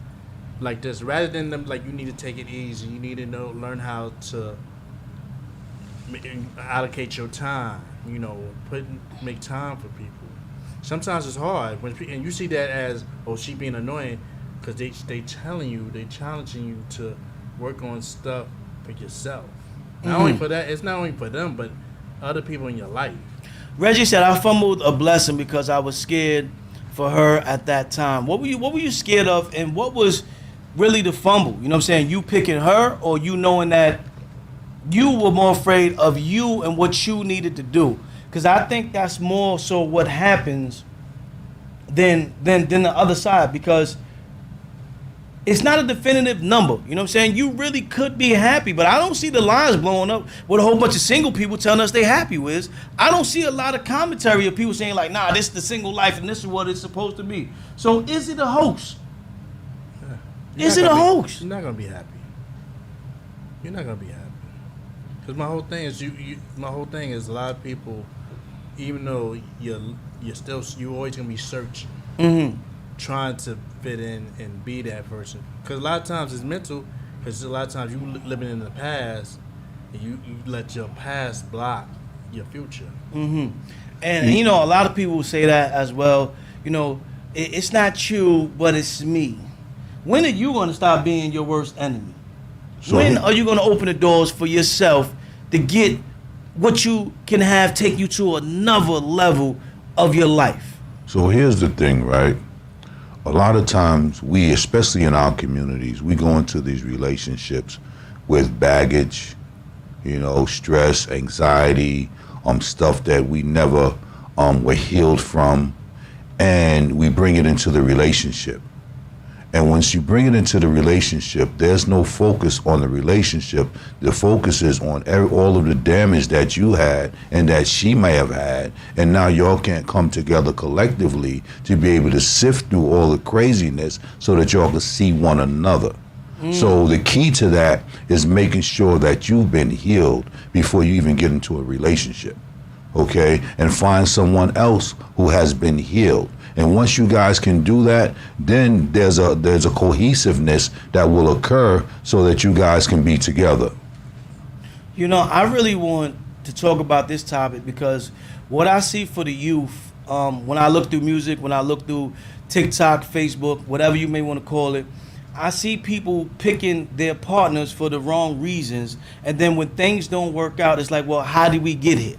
like this. Rather than them, like, you need to take it easy. You need to learn how to allocate your time. You know, make time for people. Sometimes it's hard and you see that as, oh, she being annoying, because they challenging you to work on stuff for yourself. Not only for that, it's not only for them, but other people in your life. Reggie said, I fumbled a blessing because I was scared for her at that time. What were you scared of, and what was really the fumble? You know what I'm saying? You picking her, or you knowing that you were more afraid of you and what you needed to do? Because I think that's more so what happens than the other side, because it's not a definitive number. You know what I'm saying? You really could be happy, but I don't see the lines blowing up with a whole bunch of single people telling us they happy with. I don't see a lot of commentary of people saying like, nah, this is the single life and this is what it's supposed to be. So is it a hoax? Is it a hoax? You're not going to be happy. You're not going to be happy. Because my whole thing is a lot of people, even though you always gonna be searching, trying to fit in and be that person. Because a lot of times it's mental. Because a lot of times you living in the past, and you let your past block your future. And you know, a lot of people will say that as well. You know, it's not you, but it's me. When are you gonna stop being your worst enemy? So when are you gonna open the doors for yourself to get what you can have take you to another level of your life? So here's the thing, right? A lot of times we, especially in our communities, we go into these relationships with baggage, you know, stress, anxiety, stuff that we never were healed from, and we bring it into the relationship. And once you bring it into the relationship, there's no focus on the relationship. The focus is on all of the damage that you had and that she may have had. And now y'all can't come together collectively to be able to sift through all the craziness so that y'all can see one another. So the key to that is making sure that you've been healed before you even get into a relationship, okay? And find someone else who has been healed. And once you guys can do that, then there's a cohesiveness that will occur so that you guys can be together. You know, I really want to talk about this topic because what I see for the youth, when I look through music, when I look through TikTok, Facebook, whatever you may want to call it, I see people picking their partners for the wrong reasons. And then when things don't work out, it's like, well, how did we get here?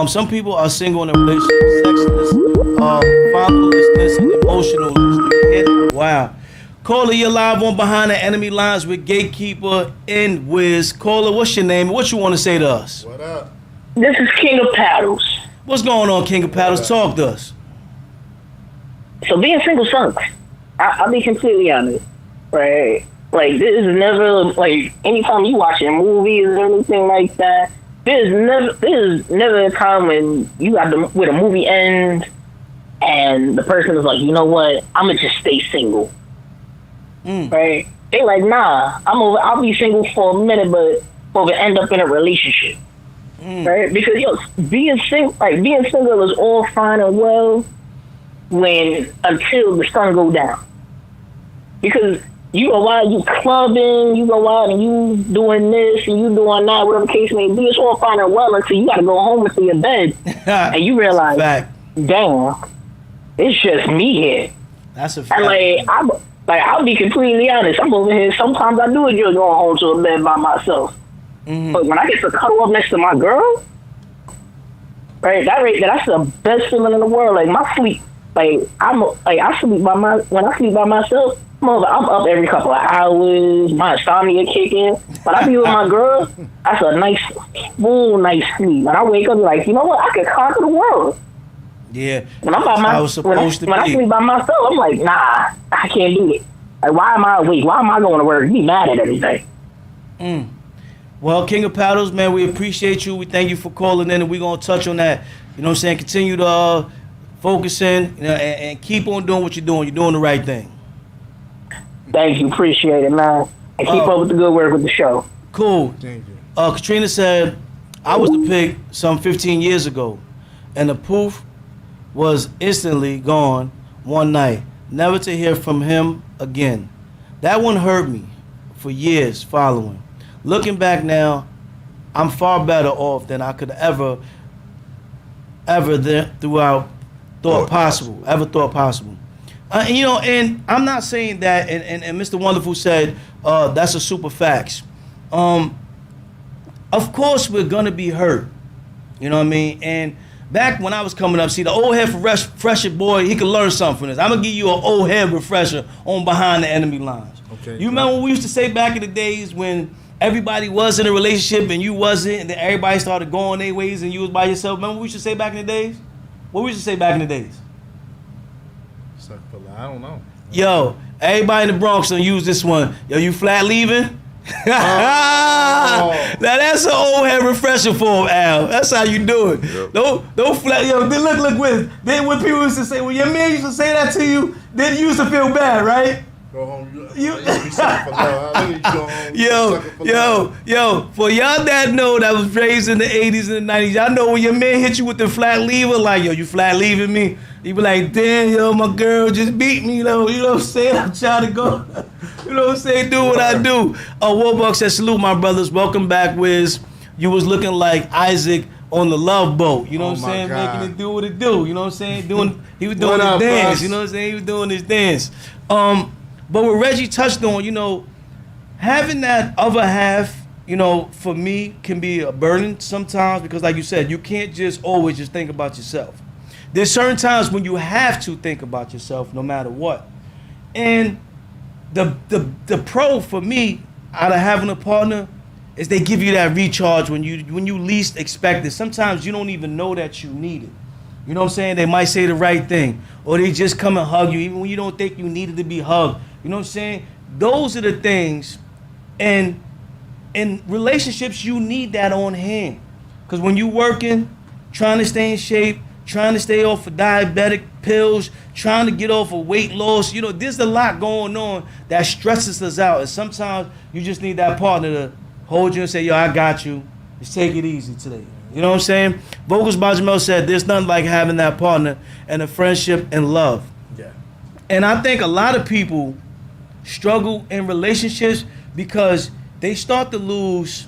Some people are single in a relationship, sexless, fatherlessness, and emotionalness. Wow. Caller, you're live on Behind the Enemy Lines with Gatekeeper and WIZZ. Caller, what's your name? What you want to say to us? What up? This is King of Paddles. What's going on, King of Paddles? Talk to us. So being single sucks. I'll be completely honest, right? Like, this is never, like, anytime you watching movies or anything like that, there's never a time when you got where the movie ends and the person is like, you know what, I'm gonna just stay single, right? They like, nah, I'll be single for a minute, but we'll end up in a relationship, right? Because being single is all fine and well until the sun go down, because you go out, you clubbing, you go out and you doing this and you doing that, whatever the case may be. It's all fine and well until you got to go home into your bed and you realize, damn, it's just me here. That's a fact. And I'll be completely honest. I'm over here. Sometimes I do enjoy going home to a bed by myself. But when I get to cuddle up next to my girl, right, that's the best feeling in the world. Like my sleep, when I sleep by myself, I'm up every couple of hours. My insomnia kicking. But I be with my girl. That's a nice, full night's sleep. When I wake up, like, you know what? I can conquer the world. Yeah. When I'm when I sleep by myself, I'm like, nah, I can't do it. Like, why am I awake? Why am I going to work? Be mad at everything. Well, King of Paddles, man, we appreciate you. We thank you for calling in, and we're gonna touch on that. You know what I'm saying? Continue to focus in, you know, and keep on doing what you're doing. You're doing the right thing. Thank you, appreciate it, man. And keep up with the good work with the show. Cool. Thank you. Katrina said, I was the pick some 15 years ago, and the poof was instantly gone one night, never to hear from him again. That one hurt me for years following. Looking back now, I'm far better off than I could ever thought possible. You know, and I'm not saying that, and Mr. Wonderful said that's a super facts. Of course we're gonna be hurt. You know what I mean? And back when I was coming up, see, the old head refresher boy, he could learn something from this. I'm gonna give you an old head refresher on Behind the Enemy Lines. Okay. You remember what we used to say back in the days when everybody was in a relationship and you wasn't, and then everybody started going their ways and you was by yourself? Remember what we used to say back in the days? What we used to say back in the days? I don't know. Yo, everybody in the Bronx don't use this one. Yo, you flat leaving? Now that's an old head refresher for him, Al. That's how you do it. Yep. Don't flat. Yo, then look with. Then when people used to say, when your man used to say that to you, then you used to feel bad, right? Go home. You be sucking for love. Look at you go home. Yo, for y'all that know that was raised in the 80s and the 90s, y'all know when your man hit you with the flat lever, like, yo, you flat leaving me? You be like, damn, yo, my girl just beat me, though. You know what I'm saying? I'm trying to go, you know what I'm saying, do what I do. Warbuck says, salute, my brothers. Welcome back, Wiz. You was looking like Isaac on the Love Boat. You know what I'm saying? God. Making it do what it do. You know what I'm saying? He was doing his up, dance. boss? You know what I'm saying? He was doing his dance. But what Reggie touched on, you know, having that other half, you know, for me can be a burden sometimes because, like you said, you can't just always just think about yourself. There's certain times when you have to think about yourself no matter what. And the pro for me out of having a partner is they give you that recharge when you least expect it. Sometimes you don't even know that you need it. You know what I'm saying? They might say the right thing, or they just come and hug you even when you don't think you needed to be hugged. You know what I'm saying? Those are the things, and in relationships, you need that on hand. Because when you working, trying to stay in shape, trying to stay off of diabetic pills, trying to get off of weight loss, you know, there's a lot going on that stresses us out. And sometimes you just need that partner to hold you and say, yo, I got you. Just take it easy today. You know what I'm saying? Vocals by Jamel said, there's nothing like having that partner and a friendship and love. Yeah. And I think a lot of people struggle in relationships because they start to lose,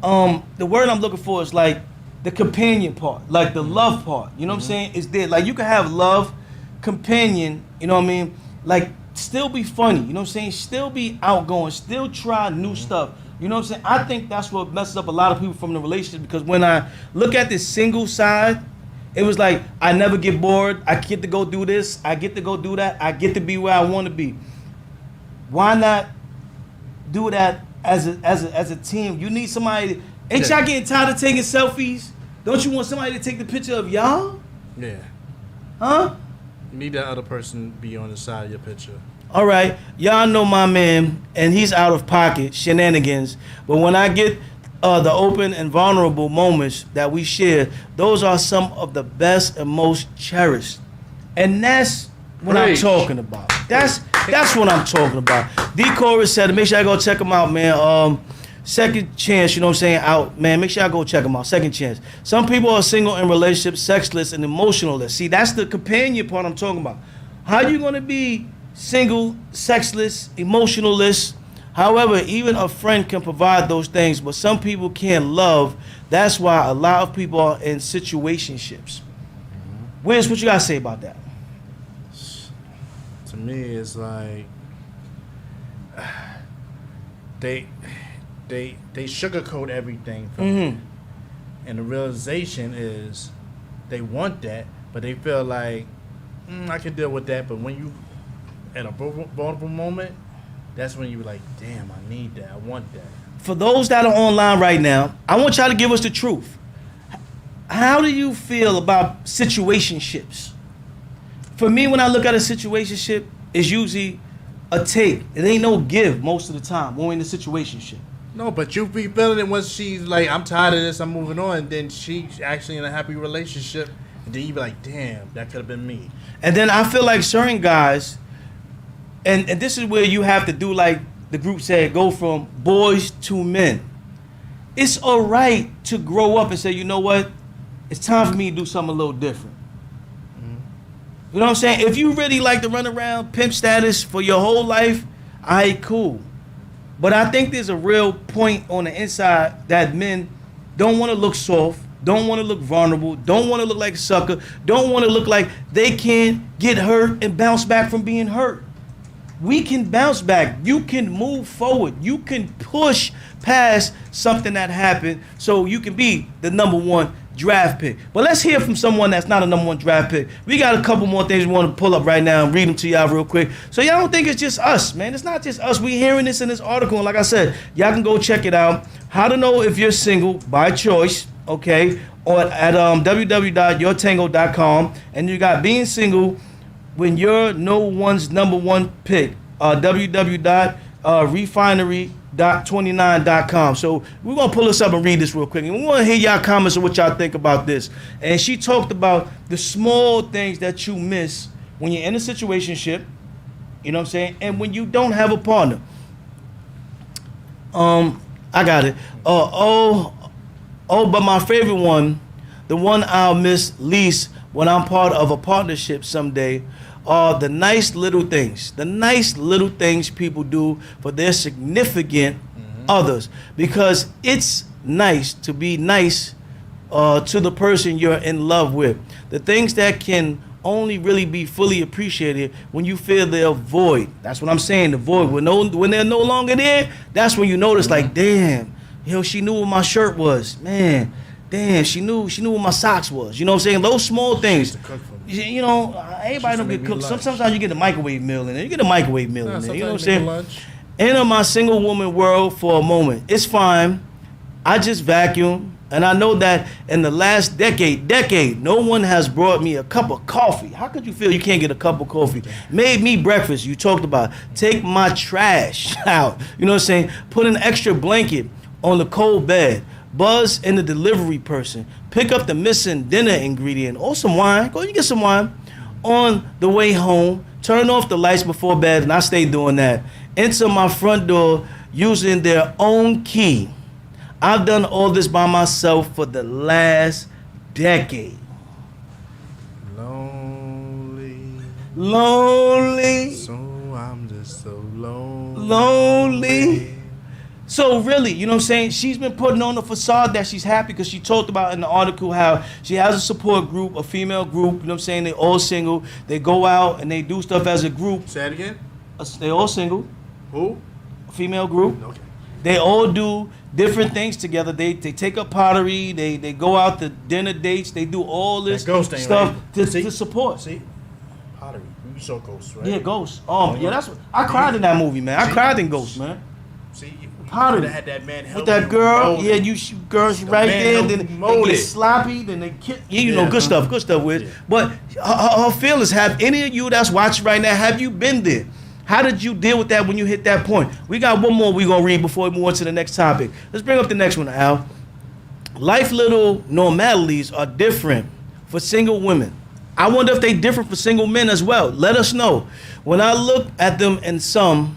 the word I'm looking for is like the companion part, like the love part. You know what I'm saying? It's there. Like you can have love, companion, you know what I mean? Like still be funny, you know what I'm saying? Still be outgoing, still try new stuff. You know what I'm saying? I think that's what messes up a lot of people from the relationship because when I look at this single side, it was like I never get bored. I get to go do this. I get to go do that. I get to be where I want to be. Why not do that as a team? You need somebody. Ain't y'all getting tired of taking selfies? Don't you want somebody to take the picture of y'all? Yeah. Huh? You need that other person be on the side of your picture. All right, y'all know my man, and he's out of pocket, shenanigans. But when I get the open and vulnerable moments that we share, those are some of the best and most cherished. And that's what I'm talking about. That's what I'm talking about. D. Chorus said, make sure I go check him out, man. Second Chance, you know what I'm saying, out, man. Make sure I go check him out. Second Chance. Some people are single in relationships, sexless, and emotionless. See, that's the companion part I'm talking about. How you going to be single, sexless, emotionalist? However, even a friend can provide those things, but some people can't love. That's why a lot of people are in situationships. Wiz, what you got to say about that? To me, it's like they sugarcoat everything for me. And the realization is they want that, but they feel like I can deal with that. But when you at a vulnerable moment, that's when you're like, damn, I need that. I want that. For those that are online right now, I want y'all to give us the truth. How do you feel about situationships? For me, when I look at a situationship, it's usually a take. It ain't no give most of the time when we're in a situationship. No, but you be feeling it once she's like, I'm tired of this, I'm moving on. And then she's actually in a happy relationship. And then you be like, damn, that could have been me. And then I feel like certain guys, and this is where you have to do like the group said, go from boys to men. It's all right to grow up and say, you know what? It's time for me to do something a little different. You know what I'm saying? If you really like to run around pimp status for your whole life, all right, cool. But I think there's a real point on the inside that men don't want to look soft, don't want to look vulnerable, don't want to look like a sucker, don't want to look like they can't get hurt and bounce back from being hurt. We can bounce back. You can move forward. You can push past something that happened so you can be the #1 draft pick. But let's hear from someone that's not a #1 draft pick. We got a couple more things we want to pull up right now and read them to y'all real quick. So y'all don't think it's just us, man. It's not just us. We hearing this in this article. And like I said, y'all can go check it out. How to know if you're single by choice, okay, or at www.yourtango.com. And you got being single when you're no one's #1 pick, www.refinery.29.com. So we're going to pull this up and read this real quick. And we want to hear y'all comments on what y'all think about this. And she talked about the small things that you miss when you're in a situationship You know what I'm saying? And when you don't have a partner, I got it. But my favorite one, the one I'll miss least when I'm part of a partnership someday, are the nice little things. The nice little things people do for their significant others. Because it's nice to be nice to the person you're in love with. The things that can only really be fully appreciated when you feel their void. That's what I'm saying, the void. When they're no longer there, that's when you notice, like, damn, she knew what my shirt was. Man, damn, she knew what my socks was. You know what I'm saying? Those small things. You know, everybody don't get cooked. Sometimes you get a microwave meal in there. You get a microwave meal in there. You know what I'm saying? Enter my single woman world for a moment. It's fine. I just vacuum. And I know that in the last decade, no one has brought me a cup of coffee. How could you feel you can't get a cup of coffee? Made me breakfast, you talked about. Take my trash out. You know what I'm saying? Put an extra blanket on the cold bed. Buzz in the delivery person. Pick up the missing dinner ingredient or some wine. Go you get some wine. On the way home, turn off the lights before bed, and I stay doing that. Enter my front door using their own key. I've done all this by myself for the last decade. Lonely. So I'm just so lonely. Lonely. So really, you know what I'm saying? She's been putting on the facade that she's happy because she talked about in the article how she has a support group, a female group, you know what I'm saying? They all single. They go out and they do stuff as a group. Say it again? They all single. Who? A female group. Okay. They all do different things together. They take up pottery. They go out to dinner dates. They do all this stuff to support. See, pottery. You saw Ghost, right? Yeah, Ghost. Yeah, that's what I cried in that movie, man. I cried in Ghost, man. See, you pottery had that man with that girl. Yeah, girls right there. Then they get it. sloppy. Then they kiss. Yeah, you know, good stuff with. Yeah. But her feelings. Have any of you that's watching right now? Have you been there? How did you deal with that when you hit that point? We got one more we're going to read before we move on to the next topic. Let's bring up the next one, Al. Life little normalities are different for single women. I wonder if they differ for single men as well. Let us know. When I look at them in some,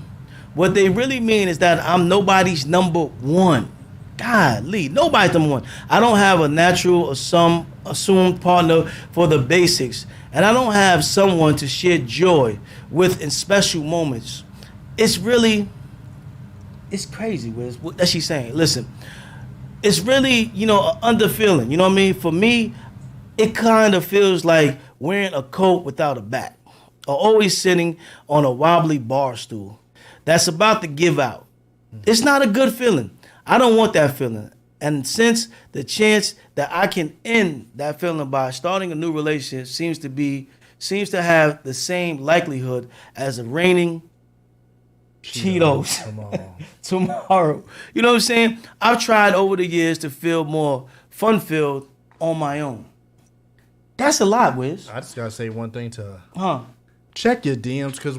what they really mean is that I'm nobody's number one. Golly, nobody's number one. I don't have a natural or some assumed partner for the basics. And I don't have someone to share joy with in special moments. It's crazy, Wiz, what she's saying. Listen, it's really, an under feeling. You know what I mean? For me, it kind of feels like wearing a coat without a back, or always sitting on a wobbly bar stool that's about to give out. It's not a good feeling. I don't want that feeling. And since the chance that I can end that feeling by starting a new relationship seems to have the same likelihood as a raining Cheetos tomorrow. You know what I'm saying? I've tried over the years to feel more fun-filled on my own. That's a lot, Wiz. I just gotta say one thing to her. Huh? Check your DMs, because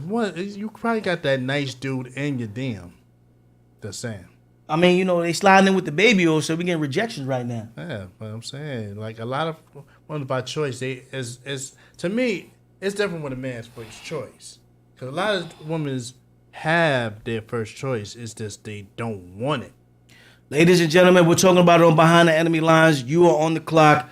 you probably got that nice dude in your DM. Just saying. I mean, they sliding in with the baby oil, so we getting rejections right now. Yeah, but I'm saying, like, a lot of women by choice, to me, it's different when a man's first choice. Because a lot of women have their first choice. It's just they don't want it. Ladies and gentlemen, we're talking about it on Behind the Enemy Lines. You are on the clock.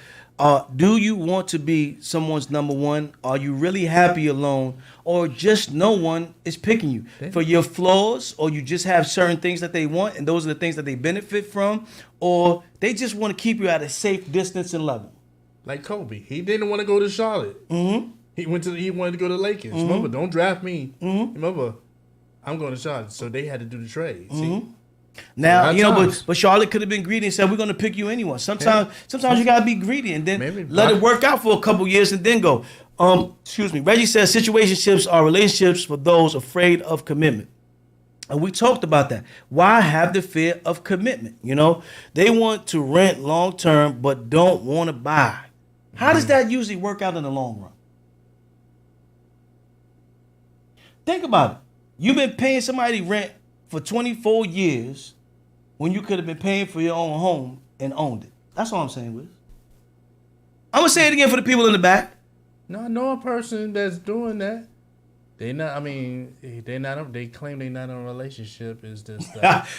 Do you want to be someone's number one? Are you really happy alone? Or just no one is picking you for your flaws? Or you just have certain things that they want and those are the things that they benefit from? Or they just want to keep you at a safe distance and level? Like Kobe. He didn't want to go to Charlotte. Mm-hmm. He wanted to go to Lakers. Mm-hmm. Remember, don't draft me. Mm-hmm. Remember, I'm going to Charlotte. So they had to do the trade. See? Mm-hmm. Now, but Charlotte could have been greedy and said, we're going to pick you anyone. Sometimes you got to be greedy and then let it work out for a couple years and then go. Reggie says situationships are relationships for those afraid of commitment. And we talked about that. Why have the fear of commitment? They want to rent long term but don't want to buy. How does that usually work out in the long run? Think about it. You've been paying somebody rent for 24 years when you could have been paying for your own home and owned it. That's all I'm saying, Wiz. I'm going to say it again for the people in the back. No, I know a person that's doing that. They not. I mean, they not. They claim they not in a relationship. Is this?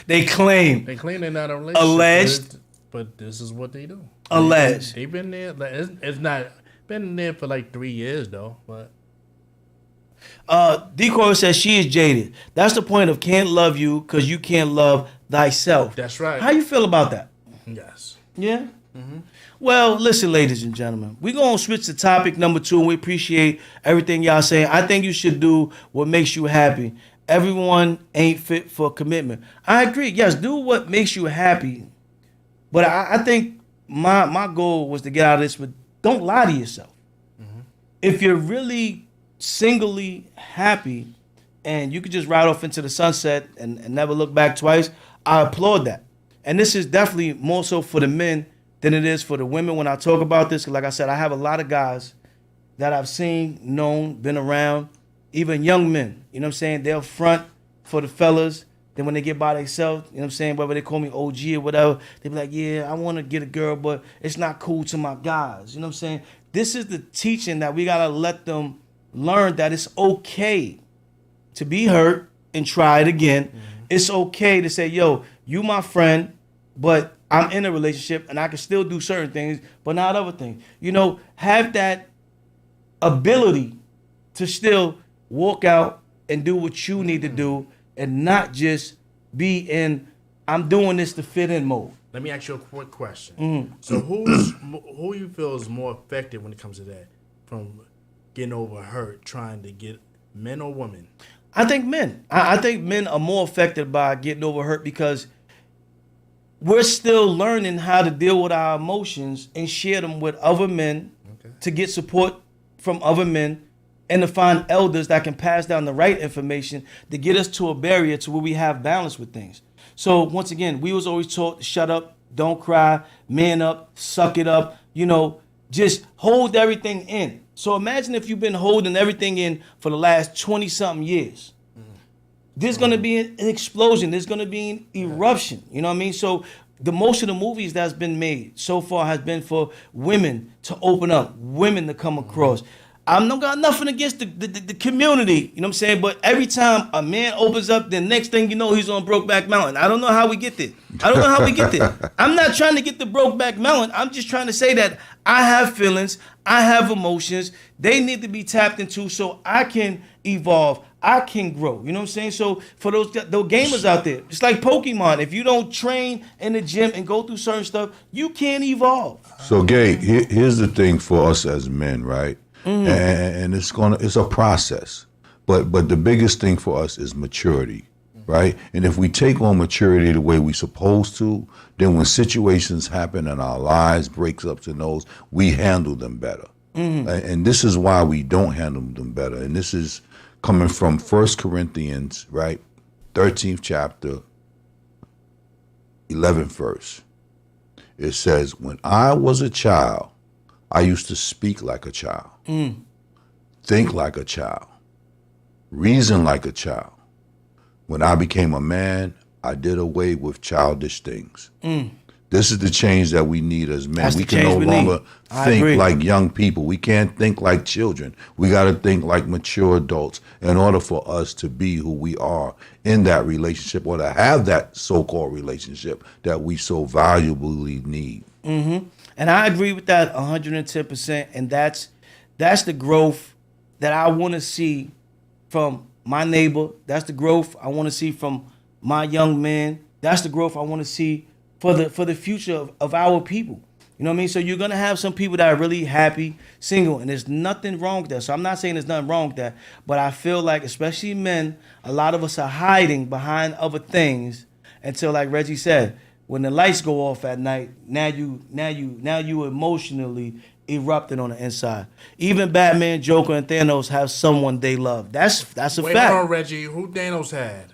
They claim. They claim they're not in a relationship. Alleged. But this is what they do. Alleged. They've been there. Like, it's not been there for like 3 years though. But Decoy says she is jaded. That's the point of can't love you because you can't love thyself. That's right. How you feel about that? Yes. Yeah. Well, listen, ladies and gentlemen, we're going to switch to topic number 2, and we appreciate everything y'all saying. I think you should do what makes you happy. Everyone ain't fit for commitment. I agree. Yes, do what makes you happy. But I think my goal was to get out of this, but don't lie to yourself. If you're really singly happy and you could just ride off into the sunset and never look back twice, I applaud that. And this is definitely more so for the men than it is for the women when I talk about this. 'Cause like I said, I have a lot of guys that I've seen, known, been around, even young men. You know what I'm saying? They'll front for the fellas. Then when they get by themselves, you know what I'm saying, whether they call me OG or whatever, they be like, yeah, I want to get a girl, but it's not cool to my guys. You know what I'm saying? This is the teaching that we got to let them learn, that it's okay to be hurt and try it again. It's okay to say, yo, you my friend, but I'm in a relationship and I can still do certain things, but not other things. You know, have that ability to still walk out and do what you need to do and not just be in, I'm doing this to fit in mode. Let me ask you a quick question. So who you feel is more effective when it comes to that? From getting over hurt, trying to get men or women? I think men. I think men are more affected by getting over hurt because we're still learning how to deal with our emotions and share them with other men to get support from other men and to find elders that can pass down the right information to get us to a barrier to where we have balance with things. So once again, we was always taught to shut up, don't cry, man up, suck it up, you know, just hold everything in. So imagine if you've been holding everything in for the last 20 something years. There's going to be an explosion. There's going to be an eruption. You know what I mean? So the most of the movies that's been made so far has been for women to open up, women to come across. I'm not got nothing against the community, you know what I'm saying? But every time a man opens up, the next thing you know, he's on Brokeback Mountain. I don't know how we get there. I'm not trying to get the Brokeback Mountain. I'm just trying to say that I have feelings. I have emotions. They need to be tapped into so I can evolve. I can grow. You know what I'm saying? So for those gamers out there, it's like Pokemon. If you don't train in the gym and go through certain stuff, you can't evolve. So, Gay, here's the thing for us as men, right? And it's a process. But the biggest thing for us is maturity, right? And if we take on maturity the way we're supposed to, then when situations happen in our lives, breaks ups and those, we handle them better. And this is why we don't handle them better. And this is coming from 1 Corinthians, right? 13th chapter, 11th verse. It says, when I was a child, I used to speak like a child, think like a child, reason like a child. When I became a man, I did away with childish things. This is the change that we need as men. We can no longer think like young people. We can't think like children. We got to think like mature adults in order for us to be who we are in that relationship or to have that so-called relationship that we so valuably need. And I agree with that 110%. And that's the growth that I want to see from my neighbor. That's the growth I want to see from my young man. That's the growth I want to see for the future of our people. You know what I mean? So you're going to have some people that are really happy, single, and there's nothing wrong with that. So I'm not saying there's nothing wrong with that, but I feel like, especially men, a lot of us are hiding behind other things until, like Reggie said, when the lights go off at night, now you emotionally erupted on the inside. Even Batman, Joker, and Thanos have someone they love. That's a fact. Wait on, Reggie. Who Thanos had?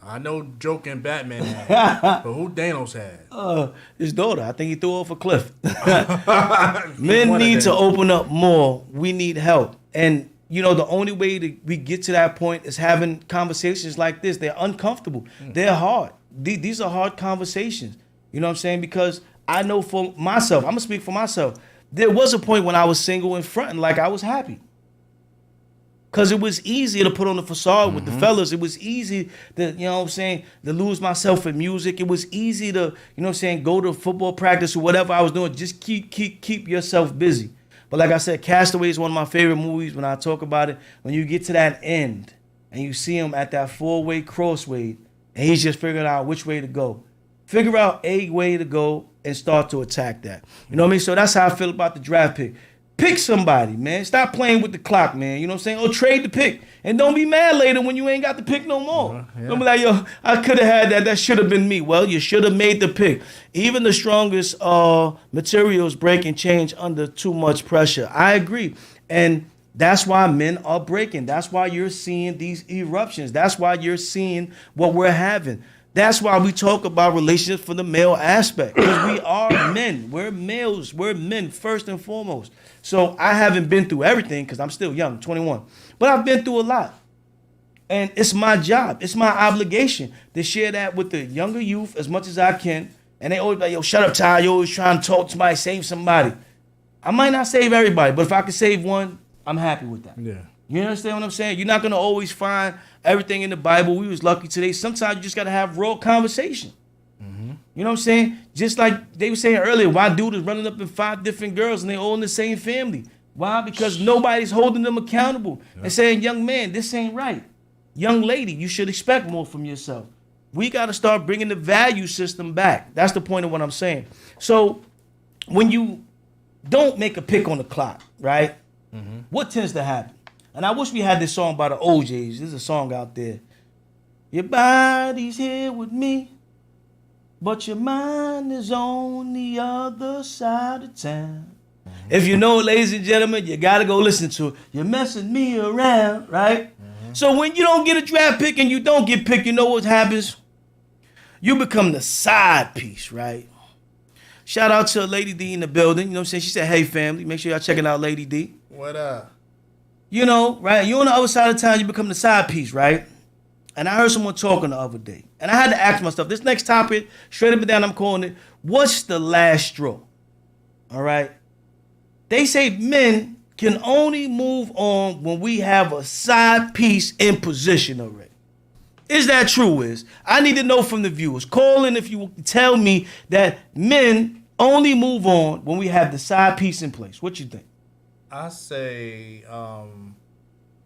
I know Joker and Batman had, but who Thanos had? His daughter. I think he threw her off a cliff. Men need to open up more. We need help. And, you know, the only way we get to that point is having conversations like this. They're uncomfortable. They're hard. These are hard conversations. You know what I'm saying? Because I know for myself, I'm going to speak for myself. There was a point when I was single and fronting like I was happy. Because it was easier to put on the facade with the fellas. It was easy to, you know what I'm saying, to lose myself in music. It was easy to, you know what I'm saying, go to football practice or whatever I was doing. Just keep yourself busy. But like I said, Castaway is one of my favorite movies when I talk about it. When you get to that end and you see him at that 4-way crossway and he's just figuring out which way to go. Figure out a way to go and start to attack that. You know what I mean? So that's how I feel about the draft pick. Pick somebody, man. Stop playing with the clock, man. You know what I'm saying? Or trade the pick. And don't be mad later when you ain't got the pick no more. Don't be like, yo, I could have had that. That should have been me. Well, you should have made the pick. Even the strongest materials break and change under too much pressure. I agree. And that's why men are breaking. That's why you're seeing these eruptions. That's why you're seeing what we're having. That's why we talk about relationships from the male aspect. Because we are men. We're males. We're men first and foremost. So I haven't been through everything because I'm still young, 21. But I've been through a lot. And it's my job. It's my obligation to share that with the younger youth as much as I can. And they always be like, yo, shut up, Ty. You always trying to talk to somebody, save somebody. I might not save everybody, but if I can save one, I'm happy with that. Yeah. You understand what I'm saying? You're not going to always find everything in the Bible. We was lucky today. Sometimes you just got to have raw conversation. You know what I'm saying? Just like they were saying earlier, why dude is running up in 5 different girls and they all in the same family? Why? Because nobody's holding them accountable and saying, young man, this ain't right. Young lady, you should expect more from yourself. We got to start bringing the value system back. That's the point of what I'm saying. So when you don't make a pick on the clock, right? What tends to happen? And I wish we had this song by the OJs. There's a song out there. Your body's here with me, but your mind is on the other side of town. If you know it, ladies and gentlemen, you got to go listen to it. You're messing me around, right? So when you don't get a draft pick and you don't get picked, you know what happens? You become the side piece, right? Shout out to Lady D in the building. You know what I'm saying? She said, hey, family. Make sure y'all checking out Lady D. What up? You know, right? You're on the other side of town, you become the side piece, right? And I heard someone talking the other day. And I had to ask myself, this next topic, straight up and down, I'm calling it, what's the last straw? All right? They say men can only move on when we have a side piece in position already. Is that true, Wiz? I need to know from the viewers. Call in if you tell me that men only move on when we have the side piece in place. What you think? I say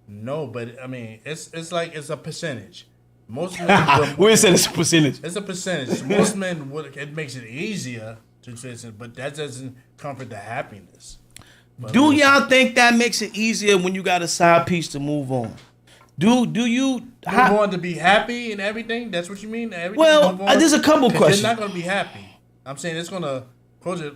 no, but I mean it's like it's a percentage. Most men We said it's a percentage. It's a percentage. Most men would. It makes it easier to transition, but that doesn't comfort the happiness. But Do y'all think that makes it easier when you got a side piece to move on? Do you move on to be happy and everything? That's what you mean? Everything Well, move on? there's a couple 'Cause questions. You're not gonna be happy. I'm saying it's gonna close it.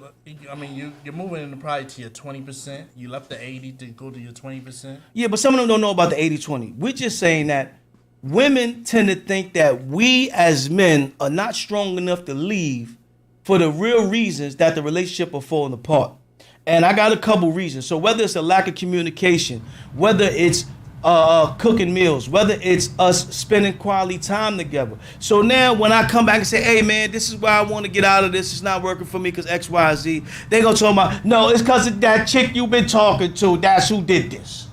I mean, you're moving into probably to your 20%. You left the 80 to go to your 20%. Yeah, but some of them don't know about the 80-20. We're just saying that women tend to think that we as men are not strong enough to leave for the real reasons that the relationship are falling apart. And I got a couple reasons. So whether it's a lack of communication, whether it's cooking meals, whether it's us spending quality time together. So now when I come back and say, hey man, this is why I want to get out of this, it's not working for me because X, Y, Z, they gonna talk about, no, it's because of that chick you've been talking to, that's who did this.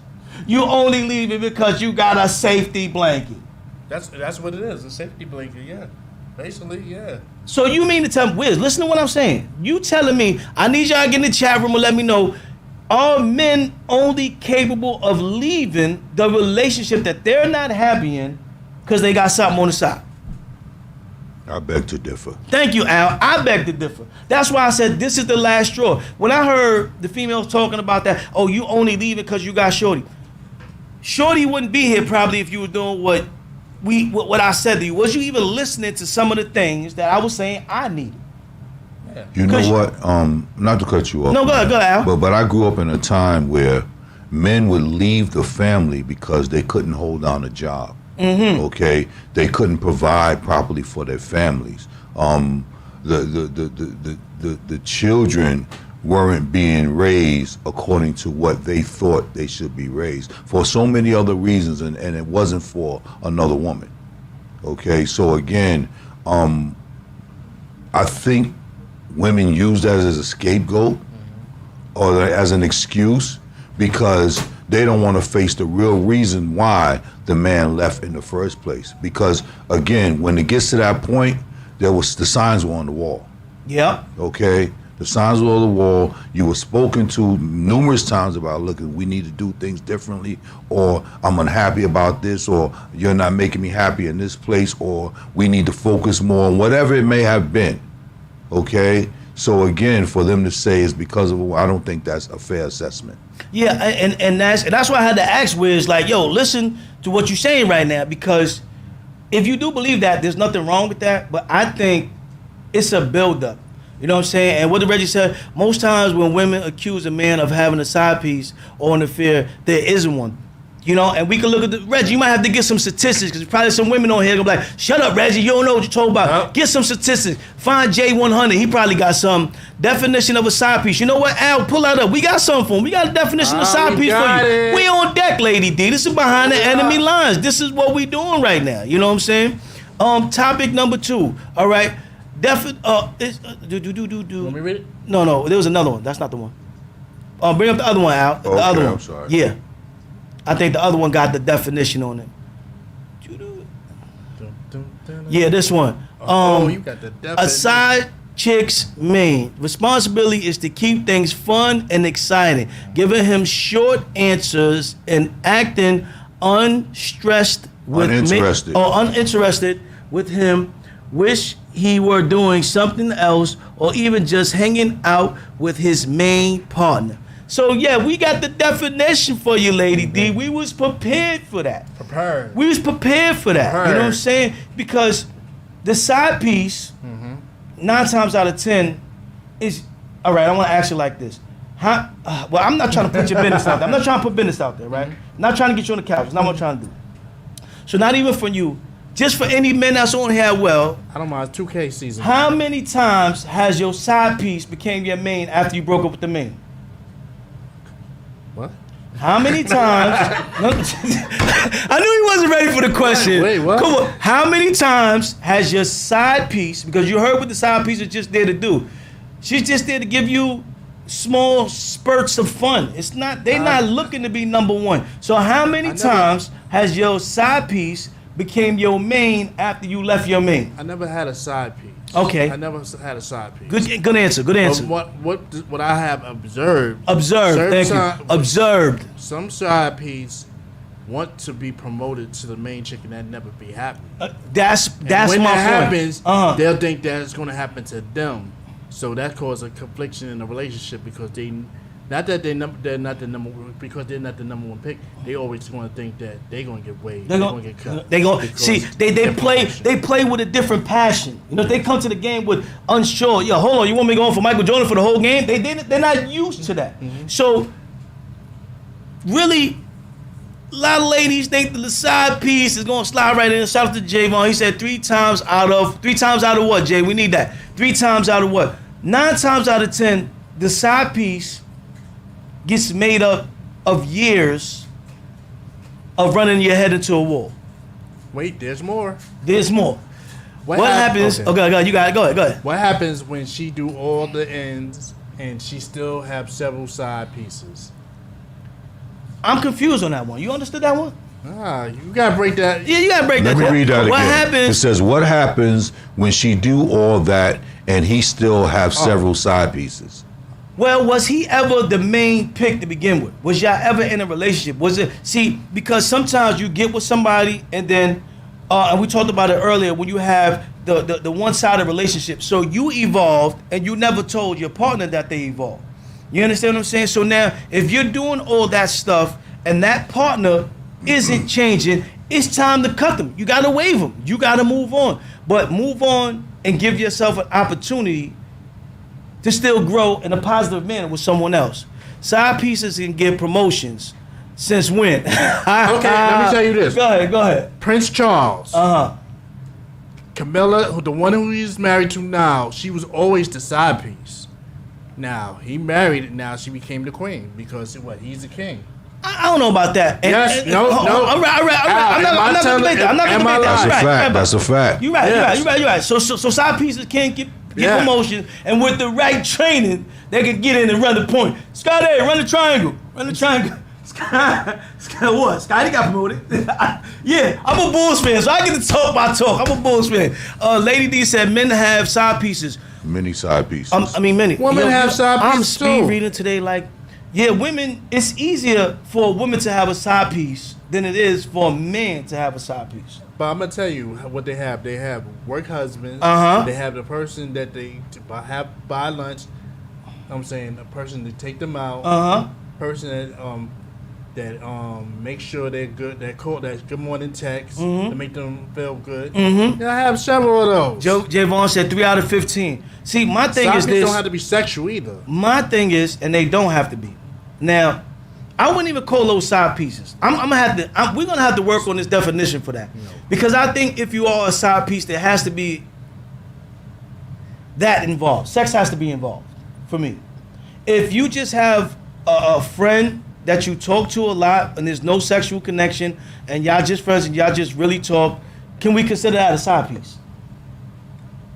You only leave it because you got a safety blanket. That's what it is, a safety blanket, yeah. Basically, yeah. So you mean to tell me, Wiz, listen to what I'm saying. You telling me, I need y'all to get in the chat room and let me know, are men only capable of leaving the relationship that they're not happy in because they got something on the side? I beg to differ. Thank you, Al. I beg to differ. That's why I said this is the last straw. When I heard the females talking about that, oh, you only leave it because you got Shorty. Shorty wouldn't be here probably if you were doing what I said to you. Was you even listening to some of the things that I was saying I needed? You know what? Not to cut you off. No, go ahead, Al. But I grew up in a time where men would leave the family because they couldn't hold down a job. Okay, they couldn't provide properly for their families. The children weren't being raised according to what they thought they should be raised for so many other reasons, and it wasn't for another woman. Okay, so again, I think women use that as a scapegoat or as an excuse because they don't want to face the real reason why the man left in the first place. Because again, when it gets to that point, the signs were on the wall. Yeah. Okay? The signs were on the wall. You were spoken to numerous times about, look, we need to do things differently, or I'm unhappy about this, or you're not making me happy in this place, or we need to focus more on whatever it may have been. Okay? So again, for them to say it's because of, I don't think that's a fair assessment. Yeah, and that's why I had to ask Wiz, like, yo, listen to what you're saying right now, because if you do believe that, there's nothing wrong with that, but I think it's a buildup. You know what I'm saying? And what did Reggie said, most times when women accuse a man of having a side piece or an affair, there isn't one. You know, and we can look at Reggie, you might have to get some statistics, because probably some women on here gonna be like, shut up, Reggie, you don't know what you're talking about. Yep. Get some statistics. Find J100, he probably got some definition of a side piece. You know what, Al, pull that up. We got something for him. We got a definition of side piece for you. We on deck, Lady D. This is behind the enemy lines. This is what we doing right now. You know what I'm saying? Topic number 2, all right? Want me to read it? No, there was another one. That's not the one. Bring up the other one, Al. The other one. I'm sorry. Yeah. I think the other one got the definition on it. Yeah, this one. You got the definition. A side chick's main responsibility is to keep things fun and exciting, giving him short answers and acting uninterested with him. Wish he were doing something else, or even just hanging out with his main partner. So yeah, we got the definition for you, Lady D. We was prepared for that. We was prepared for that. You know what I'm saying? Because the side piece, 9 times out of 10, is all right. I want to ask you like this. Well, I'm not trying to put your business out there. I'm not trying to put business out there, right? I'm not trying to get you on the couch. That's not what I'm trying to do. So not even for you. Just for any men that's on here, well, I don't mind 2K season. How many times has your side piece became your main after you broke up with the main? What? How many times? I knew he wasn't ready for the question. Wait, what? Come on. How many times has your side piece, because you heard what the side piece is just there to do. She's just there to give you small spurts of fun. It's not, they're not looking to be number one. So how many times has your side piece became your main after you left your main? I never had a side piece. Okay. I never had a side piece. Good answer. Good answer. What I have observed. Thank you. Observed. Some side piece want to be promoted to the main chick, and that never be happening. That's when my that point. happens, they'll think that it's going to happen to them. So that causes a confliction in the relationship, because they're not the number one, because they're not the number one pick. They always going to think that they're going to get weighed. They're going to get cut. They play with a different passion. You know, if they come to the game with unsure. Yo, hold on, you want me to go on for Michael Jordan for the whole game? They're not used to that. So really, a lot of ladies think that the side piece is going to slide right in. Shout out to Javon. He said 3 times out of what, Jay? We need that. 3 times out of what? 9 times out of 10, the side piece gets made up of years of running your head into a wall. Wait, there's more. There's more. What happens? Okay, you got it. Go ahead. What happens when she do all the ends and she still have several side pieces? I'm confused on that one. You understood that one? You gotta break that. Yeah, you gotta break that. Let me read that again. What happens? It says, what happens when she do all that and he still have several side pieces? Well, was he ever the main pick to begin with? Was y'all ever in a relationship? Was it, because sometimes you get with somebody and then, and we talked about it earlier, when you have the one-sided relationship. So you evolved and you never told your partner that they evolved. You understand what I'm saying? So now, if you're doing all that stuff and that partner isn't changing, it's time to cut them. You gotta waive them. You gotta move on. But move on and give yourself an opportunity to still grow in a positive manner with someone else. Side pieces can get promotions. Since when? Okay, let me tell you this. Go ahead. Prince Charles. Camilla, the one who he's married to now, she was always the side piece. Now, he married it. Now she became the queen because he's the king. I don't know about that. No. All right. I'm not gonna debate that. That's a fact. You're right. So side pieces can get promotion, and with the right training, they can get in and run the point. Scott A, run the triangle. What? Scotty got promoted. Yeah, I'm a Bulls fan, so I get to talk my talk. I'm a Bulls fan. Lady D said men have side pieces. Many side pieces. Many. Women have side pieces I'm speed too. reading today. Like, yeah, women. It's easier for a woman to have a side piece than it is for a man to have a side piece. But I'm gonna tell you what they have. They have work husbands. They have the person that they have buy lunch. I'm saying a person to take them out. Person that make sure they're good. That call that good morning text to make them feel good. I have several of those. Javon said 3 out of 15. See, my thing Side is pieces this. don't have to be sexual either. My thing is, and they don't have to be. Now, I wouldn't even call those side pieces. We're gonna have to work on this definition for that, because I think if you are a side piece, there has to be that involved. Sex has to be involved for me. If you just have a friend that you talk to a lot and there's no sexual connection and y'all just friends and y'all just really talk, can we consider that a side piece?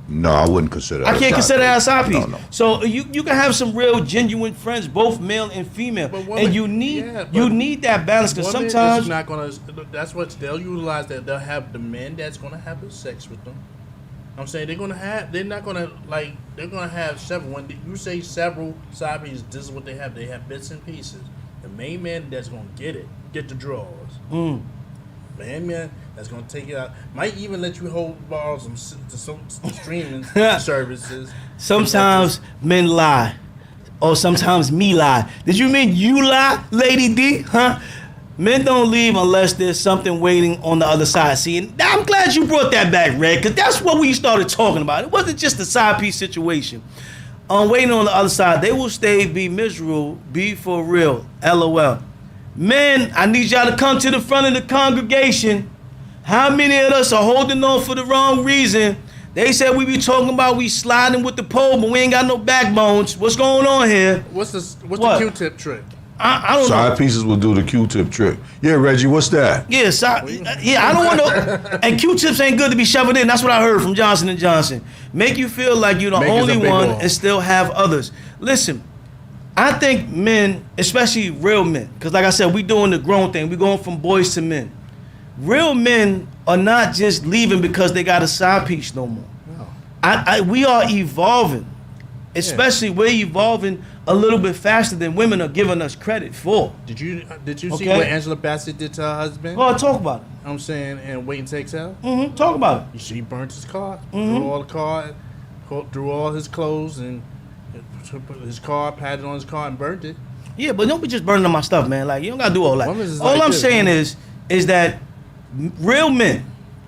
No, I wouldn't consider that. I can't consider that a side piece. No. So you can have some real genuine friends, both male and female, and you need that balance, because sometimes not gonna. That's what they'll utilize. That they'll have the men that's gonna have the sex with them. I'm saying they're gonna have. They're not gonna like. They're gonna have several. When you say several side pieces, this is what they have. They have bits and pieces. The main man that's gonna get the drawers. Man that's gonna take it out. Might even let you hold balls to some streaming services. sometimes men lie, or sometimes me lie. Did you mean you lie, Lady D? Huh? Men don't leave unless there's something waiting on the other side. See, and I'm glad you brought that back, Red, because that's what we started talking about. It wasn't just a side piece situation. Waiting on the other side, they will stay, be miserable, be for real, LOL. Men, I need y'all to come to the front of the congregation. How many of us are holding on for the wrong reason? They said we be talking about we sliding with the pole, but we ain't got no backbones. What's going on here? What's the Q-tip trick? I don't know. Side pieces will do the Q-tip trick. Yeah, Reggie, what's that? Yeah, I don't want to. And Q-tips ain't good to be shoving in. That's what I heard from Johnson & Johnson. Make you feel like you're the only one and still have others. Listen, I think men, especially real men, because like I said, we doing the grown thing. We going from boys to men. Real men are not just leaving because they got a side piece no more. No. We are evolving. Especially we're evolving a little bit faster than women are giving us credit for. Did you see what Angela Bassett did to her husband? Oh, talk about it. I'm saying, and Waiting to Exhale. Talk about it. She burnt his car, threw all his clothes and his car, patted on his car and burnt it. Yeah, but don't be just burning my stuff, man. Like, you don't gotta do all that. All I'm saying is that real men,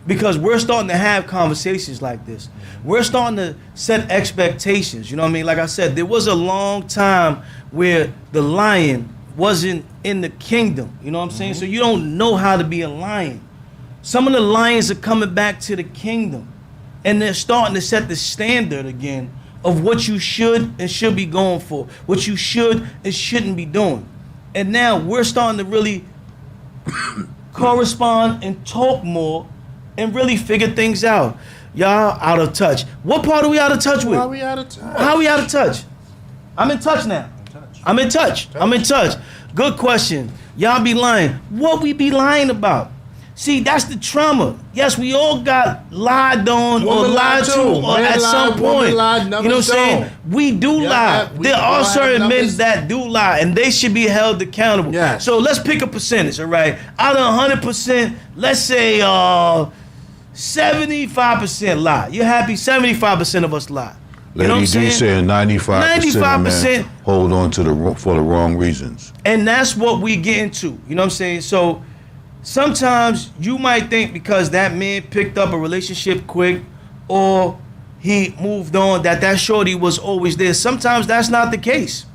because we're starting to have conversations like this. We're starting to set expectations. You know what I mean? Like I said, there was a long time where the lion wasn't in the kingdom. You know what I'm saying? So you don't know how to be a lion. Some of the lions are coming back to the kingdom, and they're starting to set the standard again of what you should and should be going for, what you should and shouldn't be doing. And now we're starting to really correspond and talk more and really figure things out. Y'all out of touch. What part are we out of touch with? How are we out of touch? How are we out of touch? I'm in touch now. I'm in touch. Good question. Y'all be lying. What we be lying about? See, that's the trauma. Yes, we all got lied on or lied to or at some point. You know what I'm saying? We do lie. There are certain men that do lie, and they should be held accountable. Yes. So let's pick a percentage, all right? Out of 100%, let's say 75% lie. You're happy 75% of us lie. You know Lady what I'm D saying? saying 95% of men hold on to for the wrong reasons. And that's what we get into. You know what I'm saying? So sometimes you might think because that man picked up a relationship quick or he moved on that shorty was always there. Sometimes that's not the case.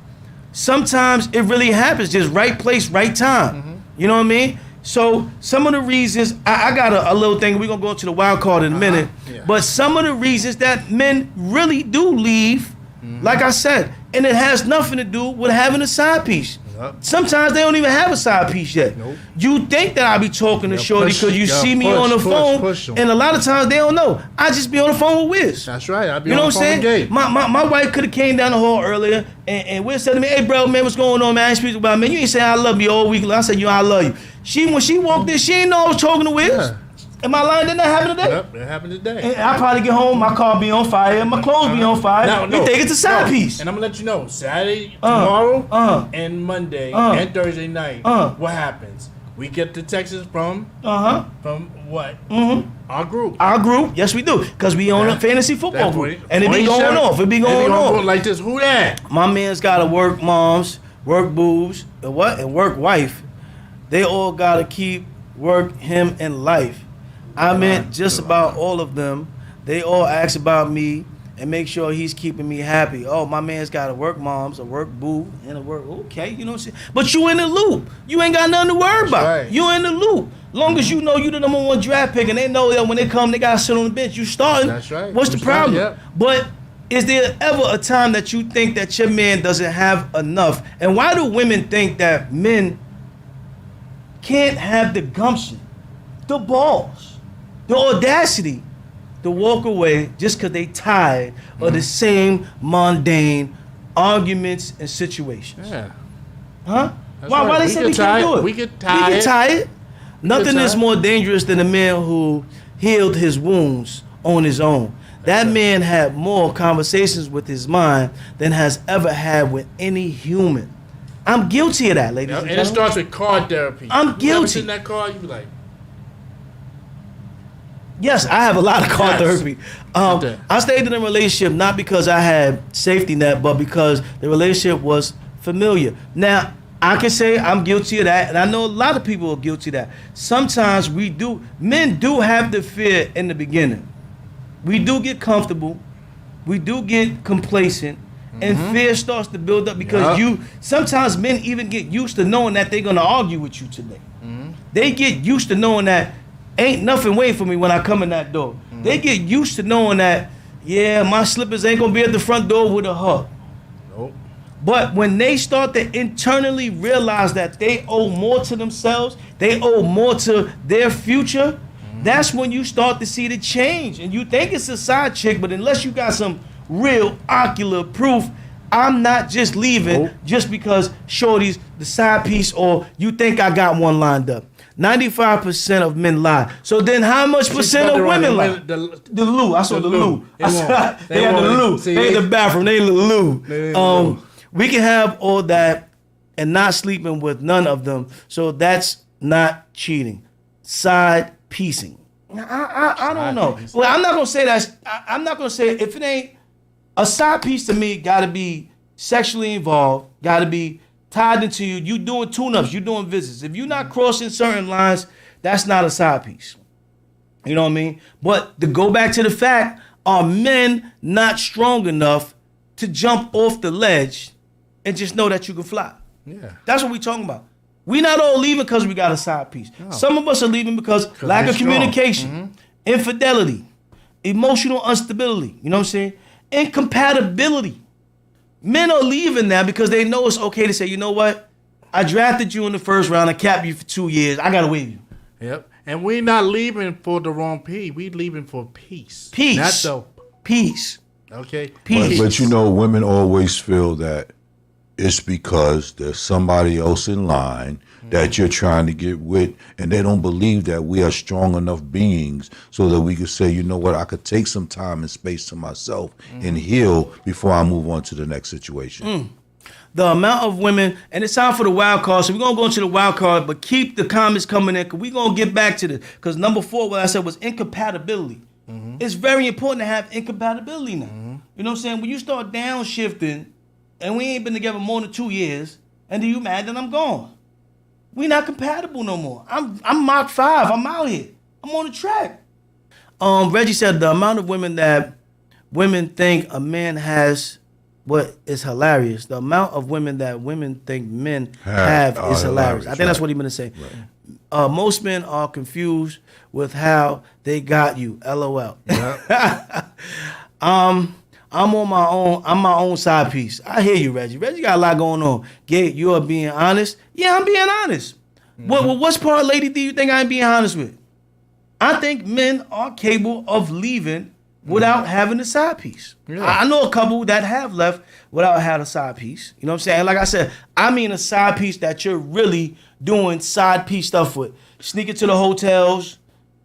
Sometimes it really happens, just right place, right time. You know what I mean? So some of the reasons, I got a little thing, we're going to go to the wild card in a minute, but some of the reasons that men really do leave, like I said, and it has nothing to do with having a side piece. Yep. Sometimes they don't even have a side piece yet. Nope. You think that I be talking to Yeah, Shorty push- because you yeah, see me push, on the push, phone, push 'em. and a lot of times they don't know. I just be on the phone with Wiz. That's right. I be You know on what the I'm phone with saying? Gabe. My wife could have came down the hall earlier and Wiz said to me, "Hey, bro, man, what's going on, man? I ain't speaking about, man. You ain't saying I love you all week." I said, "I love you." When she walked in, she ain't know I was talking to Wiz. Yeah. Am I lying? Didn't that happen today? Yep, it happened today. And I probably get home, my car be on fire, my clothes be on fire. You think it's a side piece? And I'm gonna let you know, Saturday, tomorrow, and Monday, and Thursday night, what happens? We get the texts from what? Our group. Our group, yes we do, because we own a fantasy football group, and it be going off. It be going off like this. Who that? My man's got to work moms, work boobs, and work wife. They all got to keep work him in life. I meant just about all of them. They all ask about me and make sure he's keeping me happy. Oh, my man's got a work moms, a work boo, and a work. Okay, you know what I'm saying? But you in the loop. You ain't got nothing to worry about. Right. You in the loop. Long as you know you the number one draft pick, and they know that when they come, they gotta sit on the bench. You starting. That's right. What's the You starting, problem? yep. But is there ever a time that you think that your man doesn't have enough? And why do women think that men can't have the gumption, the balls, the audacity to walk away just because they tired of the same mundane arguments and situations? Yeah. Huh? That's Why right. they We say get we can't tired. do it? We get tired. We get tired. Nothing is tired. more dangerous than a man who healed his wounds on his own. That man had more conversations with his mind than has ever had with any human. I'm guilty of that, ladies and And it gentlemen. starts with card therapy. I'm You ever guilty. sit in that car, you be like, Yes, I have a lot of car Yes. therapy. Okay. I stayed in a relationship not because I had safety net, but because the relationship was familiar. Now, I can say I'm guilty of that, and I know a lot of people are guilty of that. Sometimes men do have the fear in the beginning. We do get comfortable. We do get complacent. And fear starts to build up because sometimes men even get used to knowing that they're going to argue with you today. They get used to knowing that ain't nothing waiting for me when I come in that door. They get used to knowing that, yeah, my slippers ain't going to be at the front door with a hug. nope. But when they start to internally realize that they owe more to themselves, they owe more to their future, that's when you start to see the change. And you think it's a side chick, but unless you got some real ocular proof, I'm not just leaving just because Shorty's the side piece or you think I got one lined up. 95% of men lie. So then how much percent of women lie? The loo. I saw the loo. They won't. They had the loo. See, They in the bathroom. They in the loo. They in the loo. We can have all that and not sleeping with none of them. So that's not cheating. Side piecing. I don't know. Well, I'm not gonna say that. I'm not gonna say if it ain't a side piece to me. Got to be sexually involved. Got to be tied into you. You doing tune-ups. You doing visits. If you're not crossing certain lines, that's not a side piece. You know what I mean? But to go back to the fact, are men not strong enough to jump off the ledge and just know that you can fly? Yeah. That's what we talking about. We not all leaving because we got a side piece. No. Some of us are leaving because lack of communication, infidelity, emotional instability, you know what I'm saying? Incompatibility. Men are leaving now because they know it's okay to say, you know what? I drafted you in the first round. I capped you for 2 years. I got to waive you. Yep. And we're not leaving for the wrong P. We leaving for peace. Peace. Not the peace. Okay. Peace. But you know, women always feel that it's because there's somebody else in line that you're trying to get with, and they don't believe that we are strong enough beings so that we could say, you know what, I could take some time and space to myself and heal before I move on to the next situation. The amount of women, and it's time for the wild card, so we're going to go into the wild card, but keep the comments coming in, because we're going to get back to this. Because number 4, what I said was incompatibility. It's very important to have incompatibility now. You know what I'm saying? When you start downshifting, and we ain't been together more than 2 years, and then you mad that I'm gone. We not compatible no more. I'm Mach 5. I'm out here. I'm on the track. Reggie said the amount of women that women think a man has what is hilarious. The amount of women that women think men have is hilarious. I think that's what he meant to say. Right. Most men are confused with how they got you. LOL. Yep. I'm I'm on my own. I'm my own side piece. I hear you, Reggie. Reggie got a lot going on. Gate, you are being honest. Yeah, I'm being honest. What's part, Lady D, you think I ain't being honest with? I think men are capable of leaving without having a side piece. Yeah. I know a couple that have left without having a side piece. You know what I'm saying? Like I said, I mean a side piece that you're really doing side piece stuff with. Sneaking to the hotels,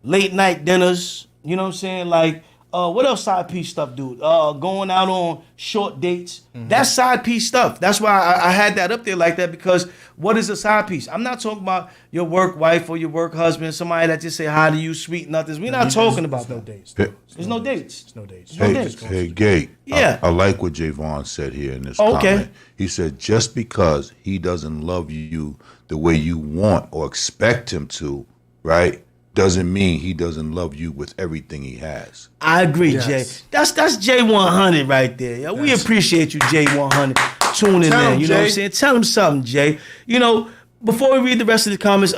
late night dinners. You know what I'm saying? Like, what else side piece stuff do? Going out on short dates. That's side piece stuff. That's why I had that up there like that, because what is a side piece? I'm not talking about your work wife or your work husband, somebody that just say hi to you, sweet nothings. We're not talking about that. There's no dates. There's no dates. Hey, Gate. Yeah. I like what Javon said here in this comment. He said, just because he doesn't love you the way you want or expect him to, right, doesn't mean he doesn't love you with everything he has. I agree, Jay. That's J100 right there. Yeah, we appreciate you, J100, tuning in. You know what I'm saying? Tell him something, Jay. You know, before we read the rest of the comments,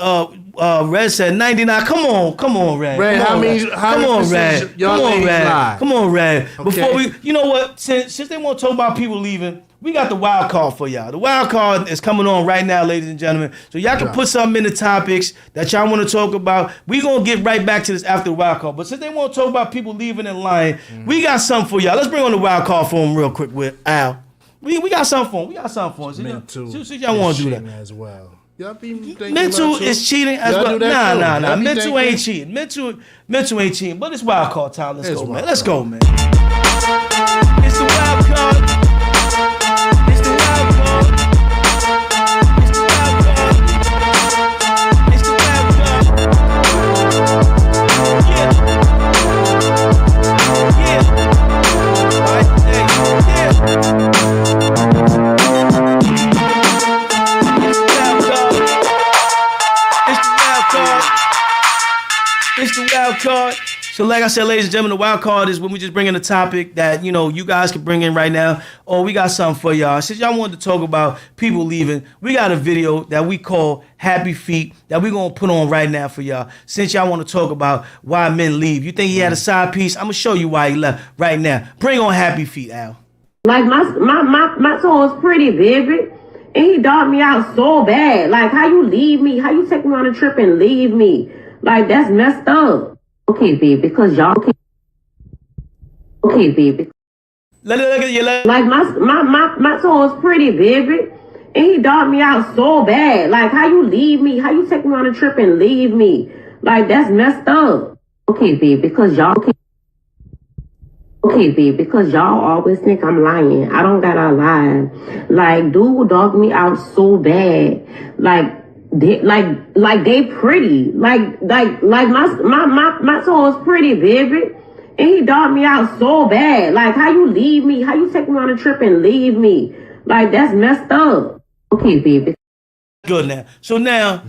Red said 99. Come on, Red. Red, come on, Red. Come on, Red. Okay. Before we, you know what? Since they want to talk about people leaving, we got the wild card for y'all. The wild card is coming on right now, ladies and gentlemen. So y'all can put something in the topics that y'all want to talk about. We gonna get right back to this after the wild card. But since they want to talk about people leaving and lying, we got something for y'all. Let's bring on the wild card for them real quick with Al. We got something for him. Since y'all want to do that as well. Mental is cheating as well. Nah. Mental ain't cheating. Mental ain't cheating. But it's wild card time. Let's go, man. Let's go, man. It's the wild card. It's the wild card. It's the wild card. It's the wild card. Yeah. Right there. Yeah. It's the wild card. So like I said, ladies and gentlemen, the wild card is when we just bring in a topic that, you know, you guys can bring in right now. Or we got something for y'all. Since y'all wanted to talk about people leaving, we got a video that we call Happy Feet that we're going to put on right now for y'all. Since y'all want to talk about why men leave. You think he had a side piece? I'm going to show you why he left right now. Bring on Happy Feet, Al. Like my soul is pretty vivid. And he dogged me out so bad. Like, how you leave me? How you take me on a trip and leave me? Like, that's messed up. Okay, babe, because y'all can't. Okay, baby. Like, my soul is pretty vivid. And he dogged me out so bad. Like, how you leave me? How you take me on a trip and leave me? Like, that's messed up. Okay, babe, because y'all can't. Okay, babe, because y'all always think I'm lying. I don't gotta lie. Like, dude dogged me out so bad. Like they pretty. Like my soul is pretty vivid. And he dogged me out so bad. Like, how you leave me? How you take me on a trip and leave me? Like, that's messed up. Okay, baby. Good now. So now,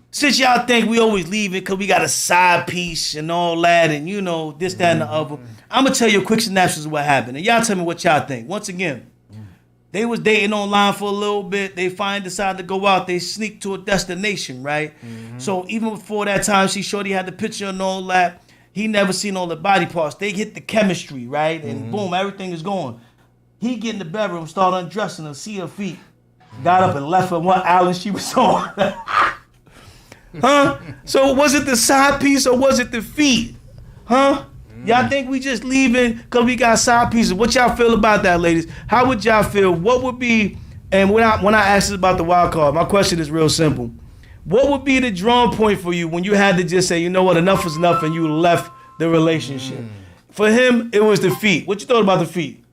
since y'all think we always leave it because we got a side piece and all that, and you know, this, that, and the other, I'm going to tell you a quick synopsis of what happened. And y'all tell me what y'all think. Once again, they was dating online for a little bit. They finally decided to go out. They sneaked to a destination, right? So even before that time, she showed he had the picture and all that. He never seen all the body parts. They hit the chemistry, right? And boom, everything is going. He get in the bedroom, start undressing her, see her feet. Got up and left her one island she was on. Huh? So was it the side piece or was it the feet? Huh? Y'all think we just leaving because we got side pieces? What y'all feel about that, ladies? How would y'all feel? What would be, and when I asked this about the wild card, my question is real simple. What would be the drawing point for you when you had to just say, you know what, enough is enough, and you left the relationship? For him, it was the feet. What you thought about the feet?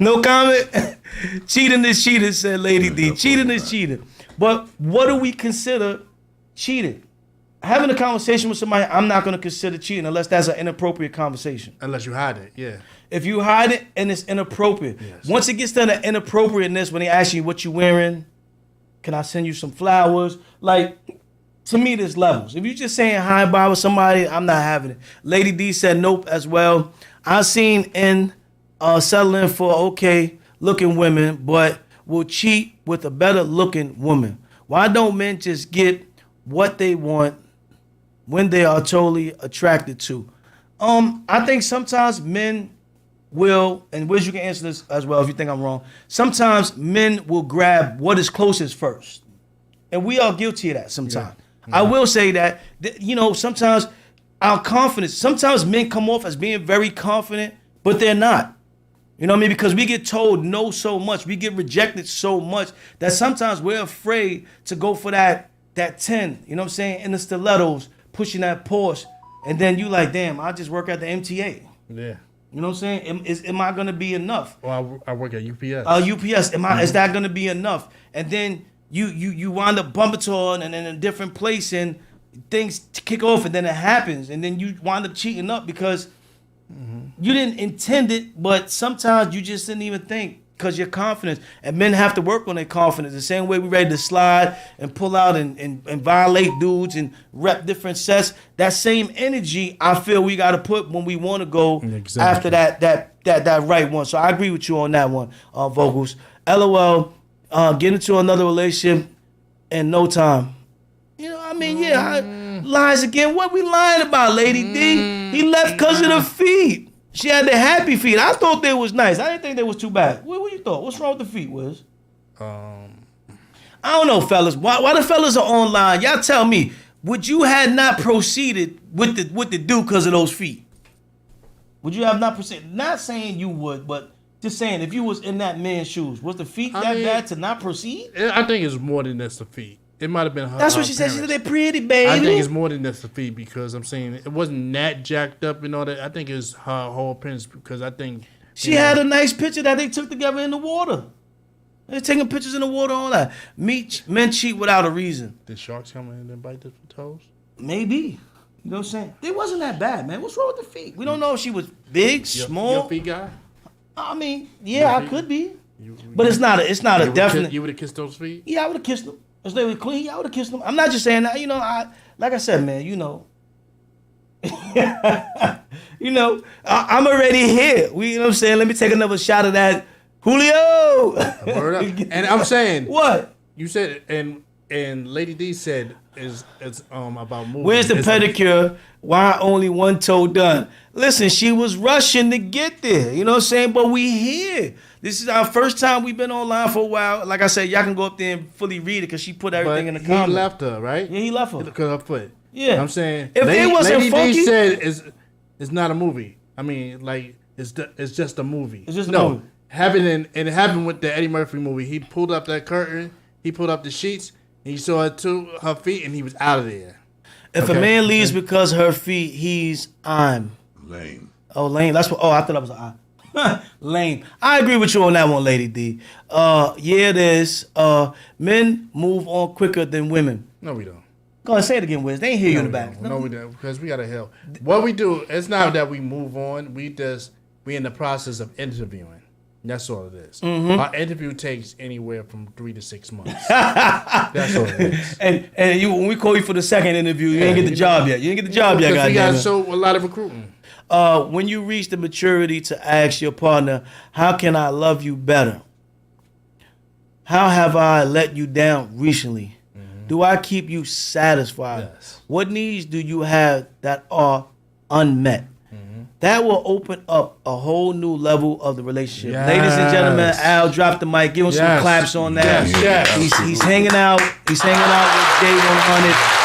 No comment? Cheating is cheating, said Lady D. Cheating is cheating. But what do we consider cheating? Having a conversation with somebody, I'm not going to consider cheating unless that's an inappropriate conversation. Unless you hide it, yeah. If you hide it and it's inappropriate. Yes. Once it gets to the inappropriateness, when they ask you what you wearing, can I send you some flowers? Like, to me, there's levels. If you're just saying hi, bye with somebody, I'm not having it. Lady D said nope as well. I've seen in settling for okay-looking women, but will cheat with a better-looking woman. Why don't men just get what they want when they are totally attracted to? I think sometimes men will, and Wiz, you can answer this as well if you think I'm wrong. Sometimes men will grab what is closest first. And we are guilty of that sometimes. Yeah. I will say that, sometimes our confidence, sometimes men come off as being very confident, but they're not. You know what I mean? Because we get told no so much. We get rejected so much that sometimes we're afraid to go for that 10, you know what I'm saying, in the stilettos, pushing that Porsche. And then you like, damn, I just work at the MTA. Yeah. You know what I'm saying? Am I going to be enough? Well, I work at UPS. UPS. Is that going to be enough? And then you wind up bumping to her and in a different place and things kick off and then it happens. And then you wind up cheating up because you didn't intend it, but sometimes you just didn't even think because your confidence. And men have to work on their confidence. The same way we ready to slide and pull out and violate dudes and rep different sets. That same energy I feel we got to put when we want to go after that right one. So I agree with you on that one, Vocals. LOL, get into another relationship in no time. You know, I mean, lies again. What we lying about, Lady D? He left because of the feet. She had the happy feet. I thought they was nice. I didn't think they was too bad. What you thought? What's wrong with the feet, Wiz? I don't know, fellas. Why the fellas are online? Y'all tell me. Would you have not proceeded with the dude because of those feet? Would you have not proceeded? Not saying you would, but just saying if you was in that man's shoes, was the feet bad to not proceed? I think it's more than just the feet. It might have been her. That's what she said. She said they're pretty, baby. I think it's more than just the feet because I'm saying it wasn't that jacked up and all that. I think it's her whole appearance because I think she had a nice picture that they took together in the water. They're taking pictures in the water, all that. Men cheat without a reason. Did sharks come in and bite the toes? Maybe. You know what I'm saying? It wasn't that bad, man. What's wrong with the feet? We don't know if she was big, small. Your feet guy? I mean, yeah, I could be. But it's not a definite. You would have kissed those feet? Yeah, I would have kissed them. If they were clean, I would have kissed them. I'm not just saying that. Like I said, man, I'm already here. You know what I'm saying? Let me take another shot of that Julio. And I'm saying what you said, and Lady D said is about moving. Where's the pedicure? Why only one toe done? Listen, she was rushing to get there. You know what I'm saying? But we here. This is our first time we've been online for a while. Like I said, y'all can go up there and fully read it because she put everything in the comments. He left her, right? Yeah, he left her. Because her foot. Yeah. I'm saying if it wasn't Lady funky, D said it's not a movie. I mean, like it's just a movie. It's just a movie. It happened with the Eddie Murphy movie. He pulled up that curtain, he pulled up the sheets, and he saw her feet, and he was out of there. If a man leaves because her feet, he's lame. Oh, lame. That's what. Oh, I thought that was an lame. I agree with you on that one, Lady D. Yeah, it is. Men move on quicker than women. No, we don't. Go ahead, say it again, Wiz. They ain't hear you in the back. No, we don't, because we gotta help. What we do, it's not that we move on. We in the process of interviewing. That's all it is. Mm-hmm. Our interview takes anywhere from 3 to 6 months. That's all it is. And when we call you for the second interview, you ain't get the job yet. You ain't get the job yet, we got to show a lot of recruiting. When you reach the maturity to ask your partner, how can I love you better? How have I let you down recently? Mm-hmm. Do I keep you satisfied? Yes. What needs do you have that are unmet? Mm-hmm. That will open up a whole new level of the relationship. Yes. Ladies and gentlemen, Al, drop the mic. Give him some claps on that. Yes. He's hanging out. He's hanging out with J100.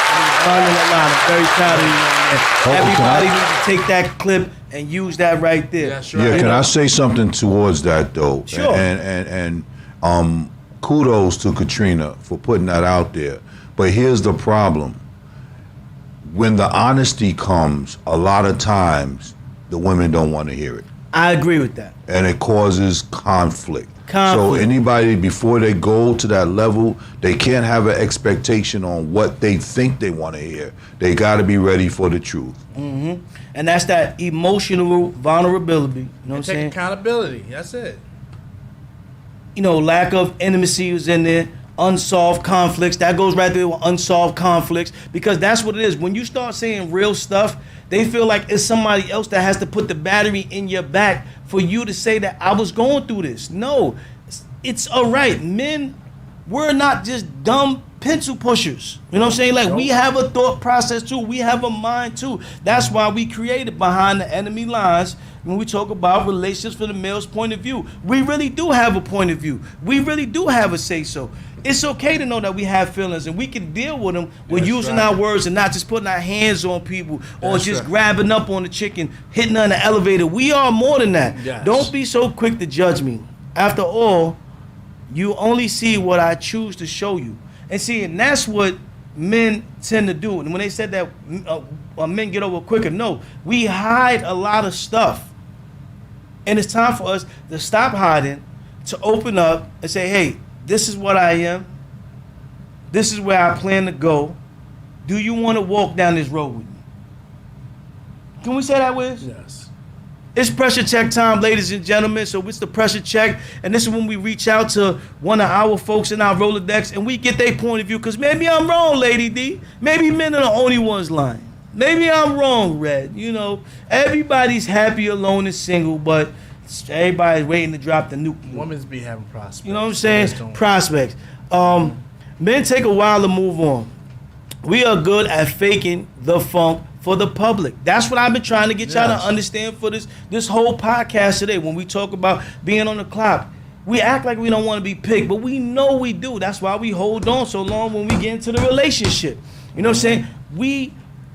Learning a lot. I'm very proud of you, man. Everybody needs to take that clip and use that right there. That's right. Yeah, can I say something towards that though? Sure. And kudos to Katrina for putting that out there. But here's the problem. When the honesty comes, a lot of times the women don't want to hear it. I agree with that. And it causes conflict. So anybody, before they go to that level, they can't have an expectation on what they think they want to hear. They got to be ready for the truth. Mm-hmm. And that's that emotional vulnerability. You know what I'm saying? Take accountability. That's it. Lack of intimacy was in there. Unsolved conflicts. That goes right there with unsolved conflicts. Because that's what it is. When you start saying real stuff, they feel like it's somebody else that has to put the battery in your back for you to say that I was going through this. No, it's all right. Men, we're not just dumb pencil pushers. You know what I'm saying? Like, we have a thought process too. We have a mind too. That's why we created Behind the Enemy Lines. when we talk about relationships from the male's point of view. We really do have a point of view. We really do have a say-so. It's okay to know that we have feelings and we can deal with them with using our words and not just putting our hands on people or just grabbing up on the chick and hitting her in the elevator. We are more than that. Yes. Don't be so quick to judge me. After all, you only see what I choose to show you. And see, and that's what men tend to do. And when they said that men get over quicker, no, we hide a lot of stuff. And it's time for us to stop hiding, to open up and say, hey, this is what I am. This is where I plan to go. Do you want to walk down this road with me? Can we say that, Wiz? Yes. It's pressure check time, ladies and gentlemen. So it's the pressure check. And this is when we reach out to one of our folks in our Rolodex and we get their point of view. Because maybe I'm wrong, Lady D. Maybe men are the only ones lying. Maybe I'm wrong, Red. You know, everybody's happy alone and single, but everybody's waiting to drop the nuclear. Women's be having prospects. You know what I'm saying? Prospects. Men take a while to move on. We are good at faking the funk for the public. That's what I've been trying to get y'all to understand for this whole podcast today. When we talk about being on the clock, we act like we don't want to be picked, but we know we do. That's why we hold on so long when we get into the relationship. You know what I'm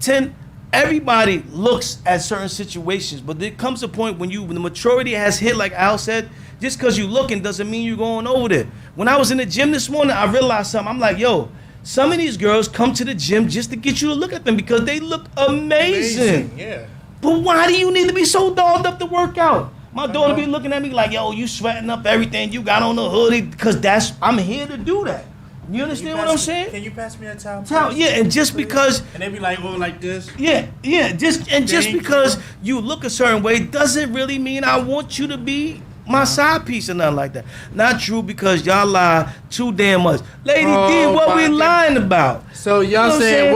saying? Everybody looks at certain situations, but there comes a point when the maturity has hit, like Al said, just because you're looking doesn't mean you're going over there. When I was in the gym this morning, I realized something. I'm like, yo, some of these girls come to the gym just to get you to look at them because they look amazing. Yeah. But why do you need to be so dolled up to work out? My daughter be looking at me like, yo, you sweating up everything you got on the hoodie because I'm here to do that. You understand what I'm saying? Can you pass me a towel? Yeah, and just because... And they be like, oh, like this? Yeah, just because you look a certain way doesn't really mean I want you to be my side piece or nothing like that. Not true, because y'all lie too damn much. Lady D, what we lying about? So y'all saying,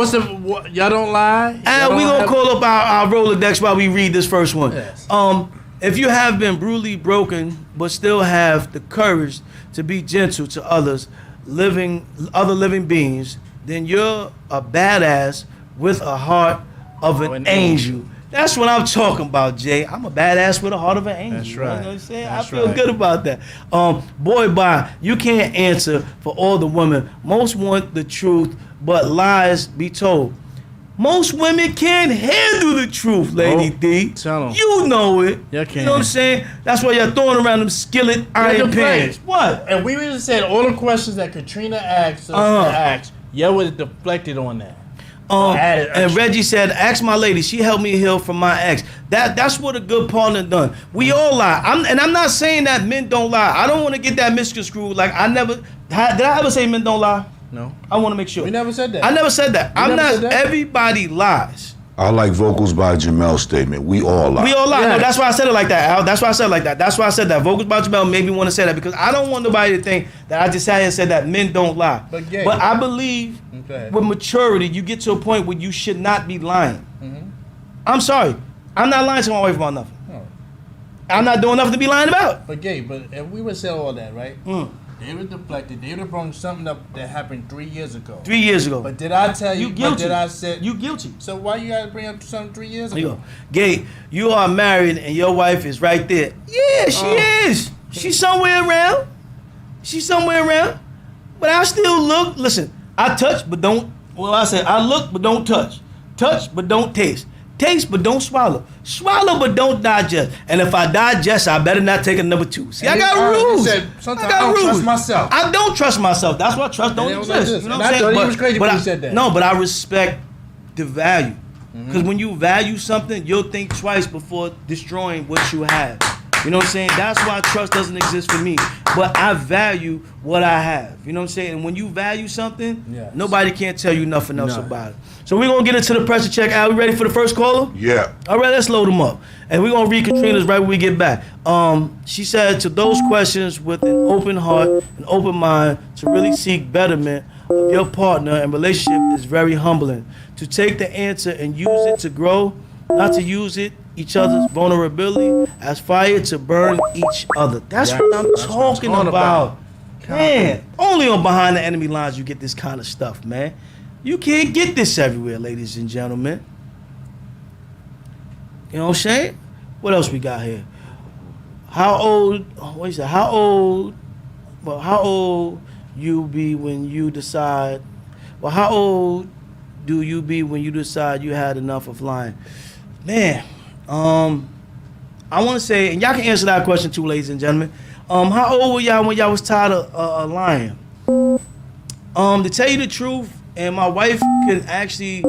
y'all don't lie? We gonna call up our Rolodex while we read this first one. Yes. If you have been brutally broken but still have the courage to be gentle to other living beings, then you're a badass with a heart of an angel. That's what I'm talking about, Jay. I'm a badass with a heart of an angel. That's right. You know what I'm saying? I feel good about that. Boy, bye. You can't answer for all the women. Most want the truth, but lies be told. Most women can't handle the truth, Lady D. Tell 'em. You know it. You can't. You know what I'm saying? That's why you're throwing around them skillet iron pans. What? And we just said all the questions that Katrina asked us was deflected on that. And Reggie said, ask my lady. She helped me heal from my ex. That's what a good partner done. We all lie. I'm not saying that men don't lie. I don't want to get that misconstrued. Like, did I ever say men don't lie? No. I want to make sure. We never said that. I never said that. Everybody lies. I like vocals by Jamel's statement. We all lie. We all lie. Yes. No, that's why I said it like that, Al. That's why I said it like that. That's why I said that. Vocals by Jamel made me want to say that because I don't want nobody to think that I just sat here and said that men don't lie. But I believe with maturity, you get to a point where you should not be lying. Mm-hmm. I'm sorry. I'm not lying to my wife about nothing. No. I'm not doing nothing to be lying about. But if we would say all that, right? They were deflected. They would have brought something up that happened 3 years ago. 3 years ago. But did I tell you? Guilty. Did I say you guilty? So why you gotta bring up something 3 years ago? Gay, you are married and your wife is right there. Yeah, she is. She's somewhere around. But I still look. Listen, I touch but don't. Well, I said I look but don't touch. Touch but don't taste. Taste but don't swallow. Swallow but don't digest. And if I digest, I better not take a number 2. See, I got rules. Sometimes I don't trust myself. I don't trust myself. That's why trust don't exist. You know what I'm saying? I thought he was crazy when he said that. No, but I respect the value. Because when you value something, you'll think twice before destroying what you have. You know what I'm saying? That's why trust doesn't exist for me. But I value what I have. You know what I'm saying? And when you value something, nobody can't tell you nothing else about it. So we're going to get into the pressure check. Are we ready for the first caller? Yeah. All right, let's load them up. And we're going to read Katrina's right when we get back. She said, to those questions with an open heart and open mind, to really seek betterment of your partner and relationship is very humbling. To take the answer and use it to grow, not to use it, each other's vulnerability as fire to burn each other. That's what I'm talking about. Man, only on Behind the Enemy Lines you get this kind of stuff, man. You can't get this everywhere, ladies and gentlemen. You know what I'm saying? What else we got here? How old? What is that? How old? Well, how old you be when you decide? Well, how old do you be when you decide you had enough of lying? Man, I want to say, and y'all can answer that question too, ladies and gentlemen. How old were y'all when y'all was tired of lying? To tell you the truth, and my wife can actually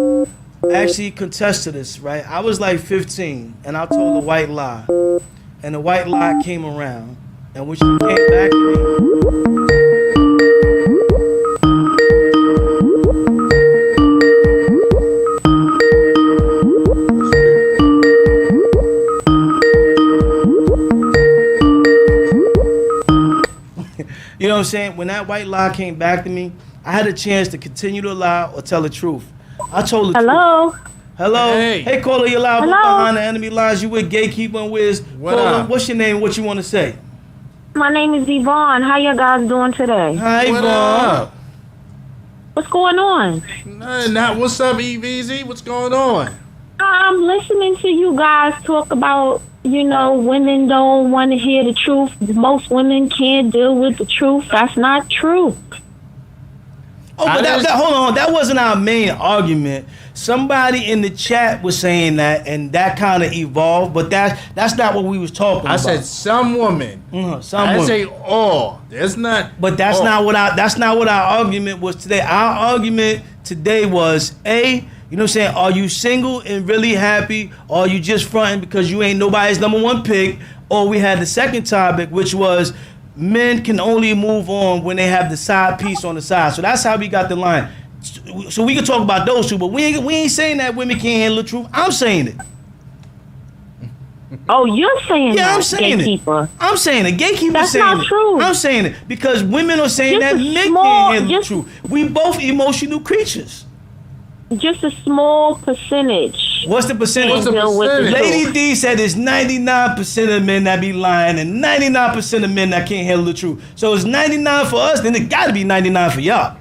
contest to this, right? I was like 15, and I told a white lie, and the white lie came around, and when she came back to me. You know what I'm saying? When that white lie came back to me, I had a chance to continue to lie or tell the truth. I told the truth. Hello? Hey, caller, you live behind the enemy lines. You with Gatekeeper and WIZZ. Caller, what's your name? What you want to say? My name is Yvonne. How you guys doing today? Hi, Yvonne. What's going on? Nothing. What's up, EVZ? What's going on? I'm listening to you guys talk about, women don't want to hear the truth. Most women can't deal with the truth. That's not true. Oh, but hold on. That wasn't our main argument. Somebody in the chat was saying that, and that kind of evolved. But that's not what we was talking about. I said some women. Some I didn't women. say all. That's not. But that's not what our argument was today. Our argument today was you know what I'm saying? Are you single and really happy, or are you just fronting because you ain't nobody's number one pick? Or we had the second topic, which was men can only move on when they have the side piece on the side. So that's how we got the line. So we can talk about those two, but we ain't saying that women can't handle the truth. I'm saying it. Oh, you're saying that, I'm saying Gatekeeper. it. I'm saying it. Gatekeeper That's saying not it. true. I'm saying it because women are saying Just that a men small- can't handle the truth. We both emotional creatures. Just a small percentage. What's the percentage? Lady D said it's 99% of men that be lying and 99% of men that can't handle the truth. So it's 99 for us, then it got to be 99 for y'all.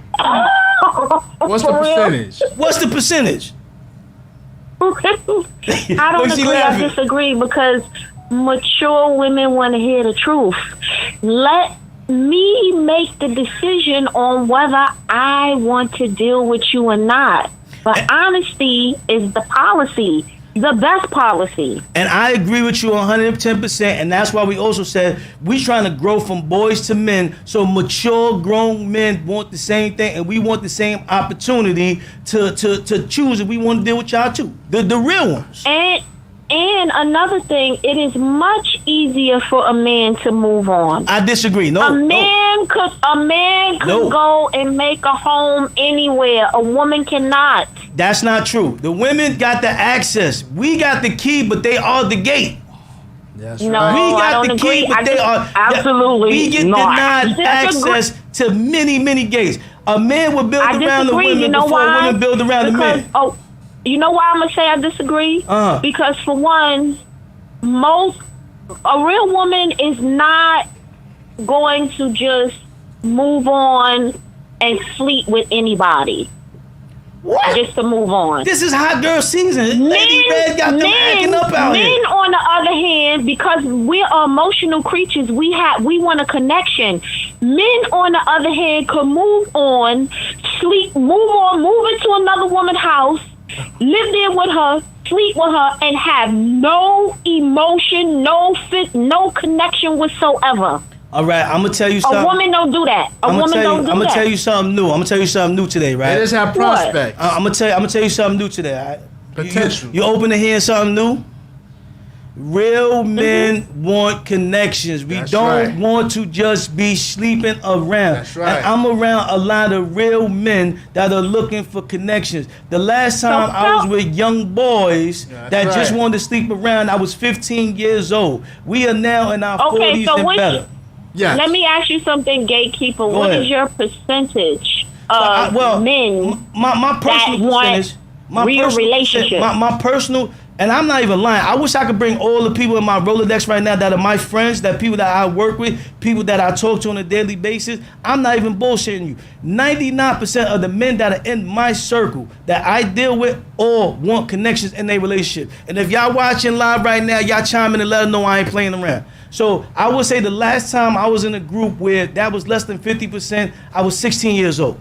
What's the percentage? What's the percentage? I don't What's she agree. laughing? I disagree because mature women want to hear the truth. Let me make the decision on whether I want to deal with you or not. But honesty is the policy, the best policy. And I agree with you 110%, and that's why we also said we trying to grow from boys to men, so mature, grown men want the same thing, and we want the same opportunity to choose if we want to deal with y'all too, the real ones. And another thing, it is much easier for a man to move on. I disagree. A man could go and make a home anywhere. A woman cannot. That's not true. The women got the access. We got the key, but they are the gate. That's No, right. We got I don't the agree. key, but they are absolutely We get not. denied access to many, many gates. A man will build I around the disagree. women You know before why? women build around the men. You know why I'm gonna say I disagree? Because for one, a real woman is not going to just move on and sleep with anybody. What? Just to move on. This is hot girl season. Lady Red got them acting up out men, here. on the other hand, because we are emotional creatures, we want a connection. Men, on the other hand, could move on, move into another woman's house, live there with her, sleep with her, and have no emotion, no connection whatsoever. All right, I'm gonna tell you something. A woman don't do that. I'm gonna tell that. you something new. I'm gonna tell you something new today, right? They just have prospects. I'm gonna tell you something new today. All right? Potential. You open to hearing something new? Real men want connections. We don't want to just be sleeping around. That's right. And I'm around a lot of real men that are looking for connections. The last time I was with young boys that just wanted to sleep around, I was 15 years old. We are now in our 40s and better. Yes. Let me ask you something, Gatekeeper. Go What ahead. is your percentage of men my personal that want percentage, real relationship? My personal And I'm not even lying. I wish I could bring all the people in my Rolodex right now that are my friends, that people that I work with, people that I talk to on a daily basis. I'm not even bullshitting you. 99% of the men that are in my circle that I deal with all want connections in their relationship. And if y'all watching live right now, y'all chime in and let them know I ain't playing around. So I would say the last time I was in a group where that was less than 50%, I was 16 years old.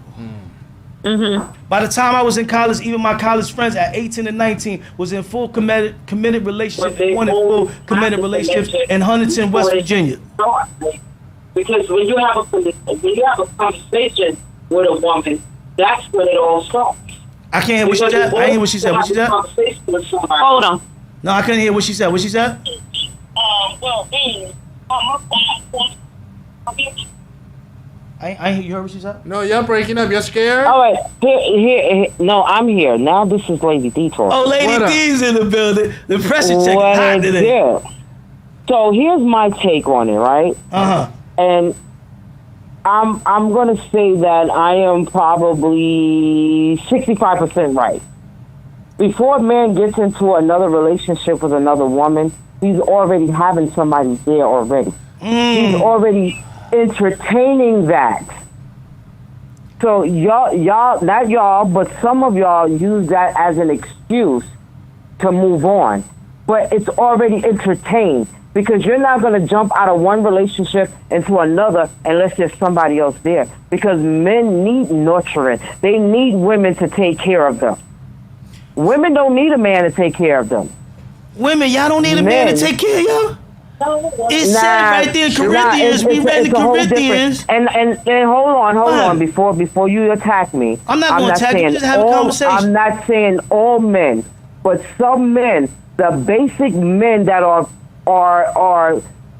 By the time I was in college, even my college friends at 18 and 19 was in full committed relationships, one in full committed relationships in Huntington, West Virginia. Because when you have a conversation with a woman, that's when it all starts. I can't hear what she said. I ain't hear what she said. What she said? Hold on. No, I couldn't hear what she said. What she said? I ain't you heard what she said? No, you're breaking up. You're scared? All right, here. No, I'm here. Now this is Lady D talking. Oh, Lady D's in the building. The pressure check is hot today. Yeah. So here's my take on it, right? And I'm gonna say that I am probably 65% right. Before a man gets into another relationship with another woman, he's already having somebody there already. He's already entertaining that. So y'all, not y'all, but some of y'all use that as an excuse to move on. But it's already entertained because you're not going to jump out of one relationship into another unless there's somebody else there. Because men need nurturing. They need women to take care of them. Women don't need a man to take care of them. Women, y'all don't need a man to take care of y'all? It's said right there in Corinthians. We read the Corinthians. And hold on. Before you attack me. I'm not going to attack you. Just have a conversation. I'm not saying all men, but some men, the basic men that are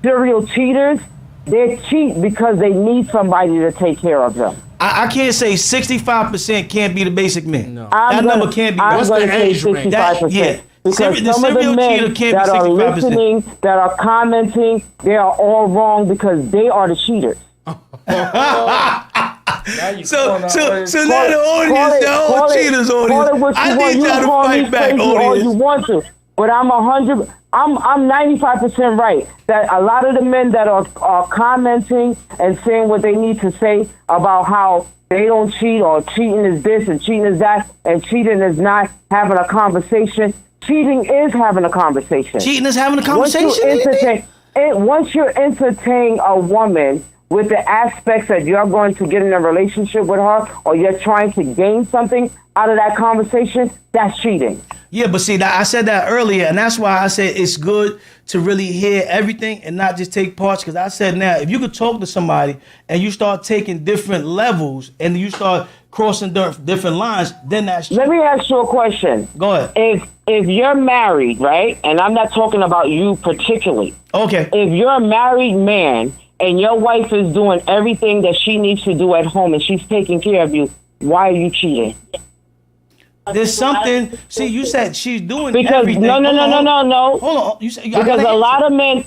serial cheaters, they cheat because they need somebody to take care of them. I can't say 65% can't be the basic men. No. That number can't be. What's the age range? 65%. Because some of the men that are listening, that are commenting, they are all wrong because they are the cheaters. So now the audience, they're all cheaters, audience. I need y'all to fight back, audience. All you want to, but I'm 95% right that a lot of the men that are commenting and saying what they need to say about how they don't cheat or cheating is this and cheating is that and cheating is not having a conversation. Cheating is having a conversation. Cheating is having a conversation? Once you entertain a woman with the aspects that you're going to get in a relationship with her or you're trying to gain something out of that conversation, that's cheating. Yeah, but see, I said that earlier, and that's why I said it's good to really hear everything and not just take parts, because I said now, if you could talk to somebody and you start taking different levels and you start crossing different lines, then that's cheating. Let me ask you a question. Go ahead. If you're married, right, and I'm not talking about you particularly. Okay. If you're a married man and your wife is doing everything that she needs to do at home and she's taking care of you, why are you cheating? There's something. See, you said she's doing because everything. No. Hold on. You said because a lot of men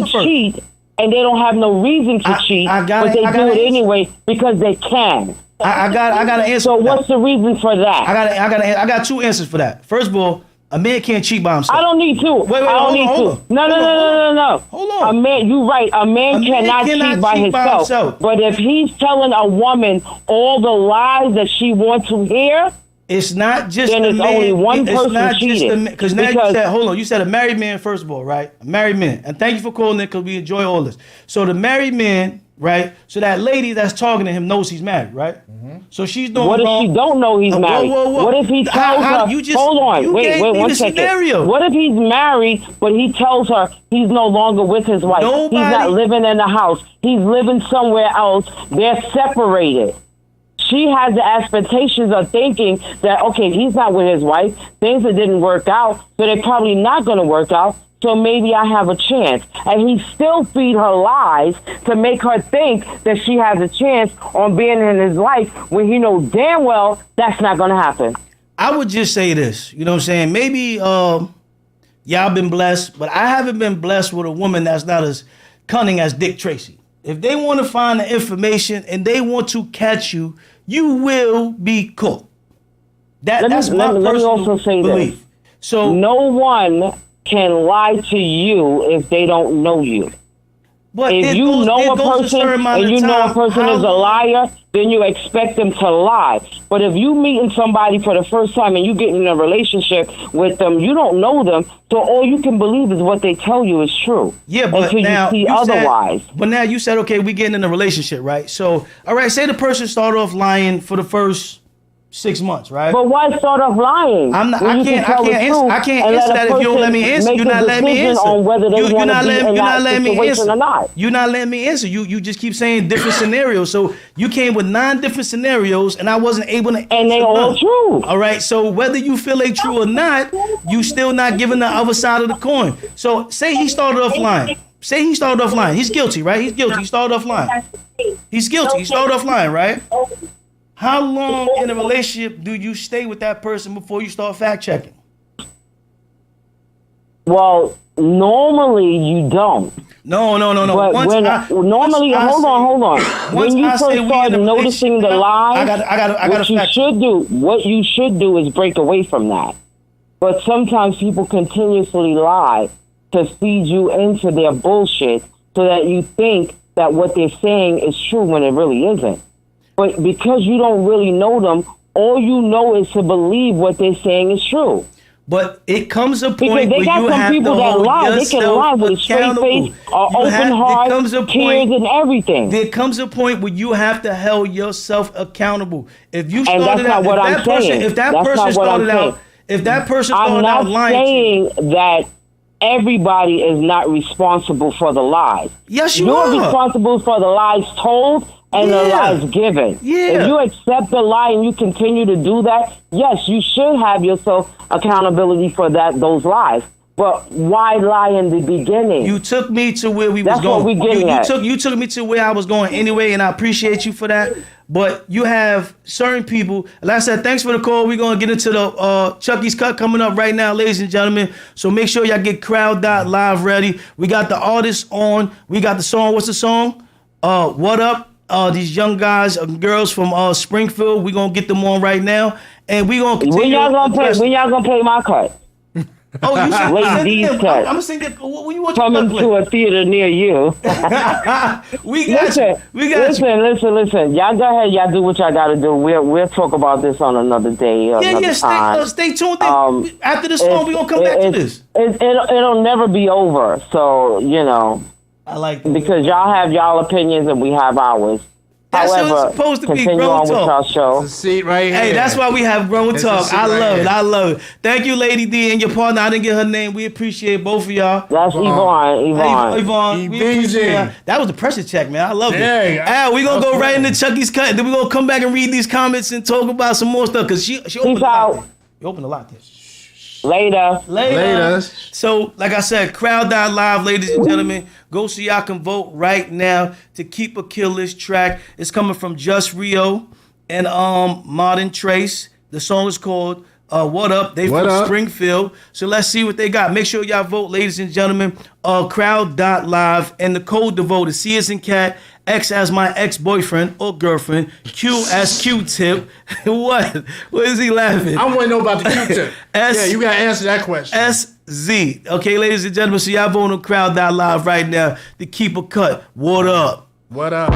cheat and they don't have no reason to cheat, but they do it anyway because they can. I got to answer. So what's the reason for that? I got two answers for that. First of all, a man can't cheat by himself. I don't need to. Wait, I don't need to. No. Hold on. A man, you're right. A man cannot cheat by himself. But if he's telling a woman all the lies that she wants to hear, it's not just then it's only one person cheating. Because now you said, hold on, you said a married man first of all, right? A married man. And thank you for calling in because we enjoy all this. So the married man, right? So that lady that's talking to him knows he's married, right? Mm-hmm. So she's doing what wrong. If she don't know he's married? Whoa. What if he tells her? Hold on, wait 1 second. Scenario. What if he's married, but he tells her he's no longer with his wife? He's not living in the house. He's living somewhere else. They're separated. She has the expectations of thinking that, okay, he's not with his wife. Things that didn't work out, so they're probably not going to work out. So maybe I have a chance. And he still feed her lies to make her think that she has a chance on being in his life when he knows damn well that's not going to happen. I would just say this, you know what I'm saying? Maybe y'all been blessed, but I haven't been blessed with a woman that's not as cunning as Dick Tracy. If they want to find the information and they want to catch you, you will be caught. That's my personal belief. So no one can lie to you if they don't know you. But if you know a person and you know a person is a liar, then you expect them to lie. But if you meeting somebody for the first time and you get in a relationship with them, you don't know them, so all you can believe is what they tell you is true. Yeah, but until now you see otherwise. But now you said, okay, we getting in a relationship, right? So, all right, say the person started off lying for the first 6 months, right? But why start off lying? I can't answer that if you don't let me answer. You're not letting me answer. On whether they want to be in that situation or not. You're not letting me answer. You just keep saying different scenarios. So you came with 9 different scenarios, and I wasn't able to answer. And they all true. All right. So whether you feel they true or not, you still not giving the other side of the coin. So say he started off lying. Say he started off lying. He's guilty, right? He's guilty. He started off lying. He's guilty. He started off lying, right? How long in a relationship do you stay with that person before you start fact checking? Well, normally you don't. No. But hold on. When you first start noticing the lie, what you should do is break away from that. But sometimes people continuously lie to feed you into their bullshit so that you think that what they're saying is true when it really isn't. But because you don't really know them, all you know is to believe what they're saying is true. But it comes a point where you have to hold yourself accountable. Because they got some people that lie. They can lie with a straight face, open heart, tears and everything. There comes a point where you have to hold yourself accountable. If you started and that's not what I'm saying. If that person started out lying, I'm not saying that everybody is not responsible for the lies. Yes, you are. You're responsible for the lies told and the lies given. If you accept the lie and you continue to do that, yes, you should have yourself accountability for those lies. But why lie in the beginning? You took me to where we was going. That's what we're getting at. You took me to where I was going anyway, and I appreciate you for that. But you have certain people. Like I said, thanks for the call. We're going to get into the Chucky's Cut coming up right now, ladies and gentlemen. So make sure y'all get Crowd.live ready. We got the artists on. We got the song. What's the song? What Up? These young guys and girls from Springfield. We're going to get them on right now. And we're going to continue. When y'all going to play my cut? Oh, you said Ladies Cut. I'm going to sing that. What you want coming to a theater near you. Listen. Y'all go ahead. Y'all do what y'all got to do. We'll talk about this on another day. Stay tuned. After the song, we're going to come back to this. It'll never be over. So, you know. I like because y'all have y'all opinions and we have ours. That's However, what it's supposed to be. Continue on with our show. It's a seat right here. Hey, that's why we have Grown Talk. I love it. Thank you, Lady D, and your partner. I didn't get her name. We appreciate both of y'all. That's Yvonne. We appreciate her. That was the pressure check, man. I love it. Al, we're going to go right into Chucky's Cut, and then we're going to come back and read these comments and talk about some more stuff, because she opened a lot. You opened a lot there. Later. So, like I said, Crowd.live, ladies and gentlemen. Go so y'all can vote right now to keep or kill this track. It's coming from Just Rio and Modern Trace. The song is called What Up? They from Springfield. So let's see what they got. Make sure y'all vote, ladies and gentlemen. Crowd.live, and the code to vote is C as in cat, X as my ex-boyfriend or girlfriend, Q as Q-tip. What is he laughing? I want to know about the Q-tip. Yeah, you got to answer that question. SZ. Okay, ladies and gentlemen, so y'all vote on Crowd.live right now to keep a cut. What up? What up?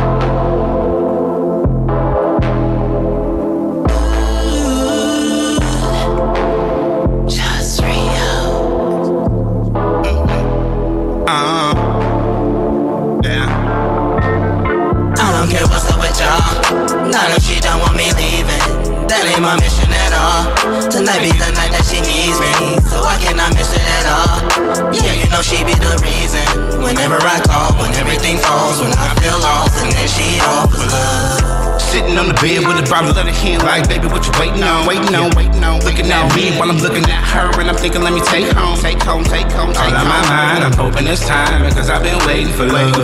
Not if she don't want me leaving. That ain't my mission at all. Tonight be the night that she needs me, so I cannot miss it at all. Yeah, you know she be the reason. Whenever I call, when everything falls, when I feel lost, and then she offers love. Sitting on the bed with a bottle of the hand, like, baby, what you waiting on? Looking at me while I'm looking at her, and I'm thinking, let me take home. All on my mind, I'm hoping it's time, because I've been waiting for love.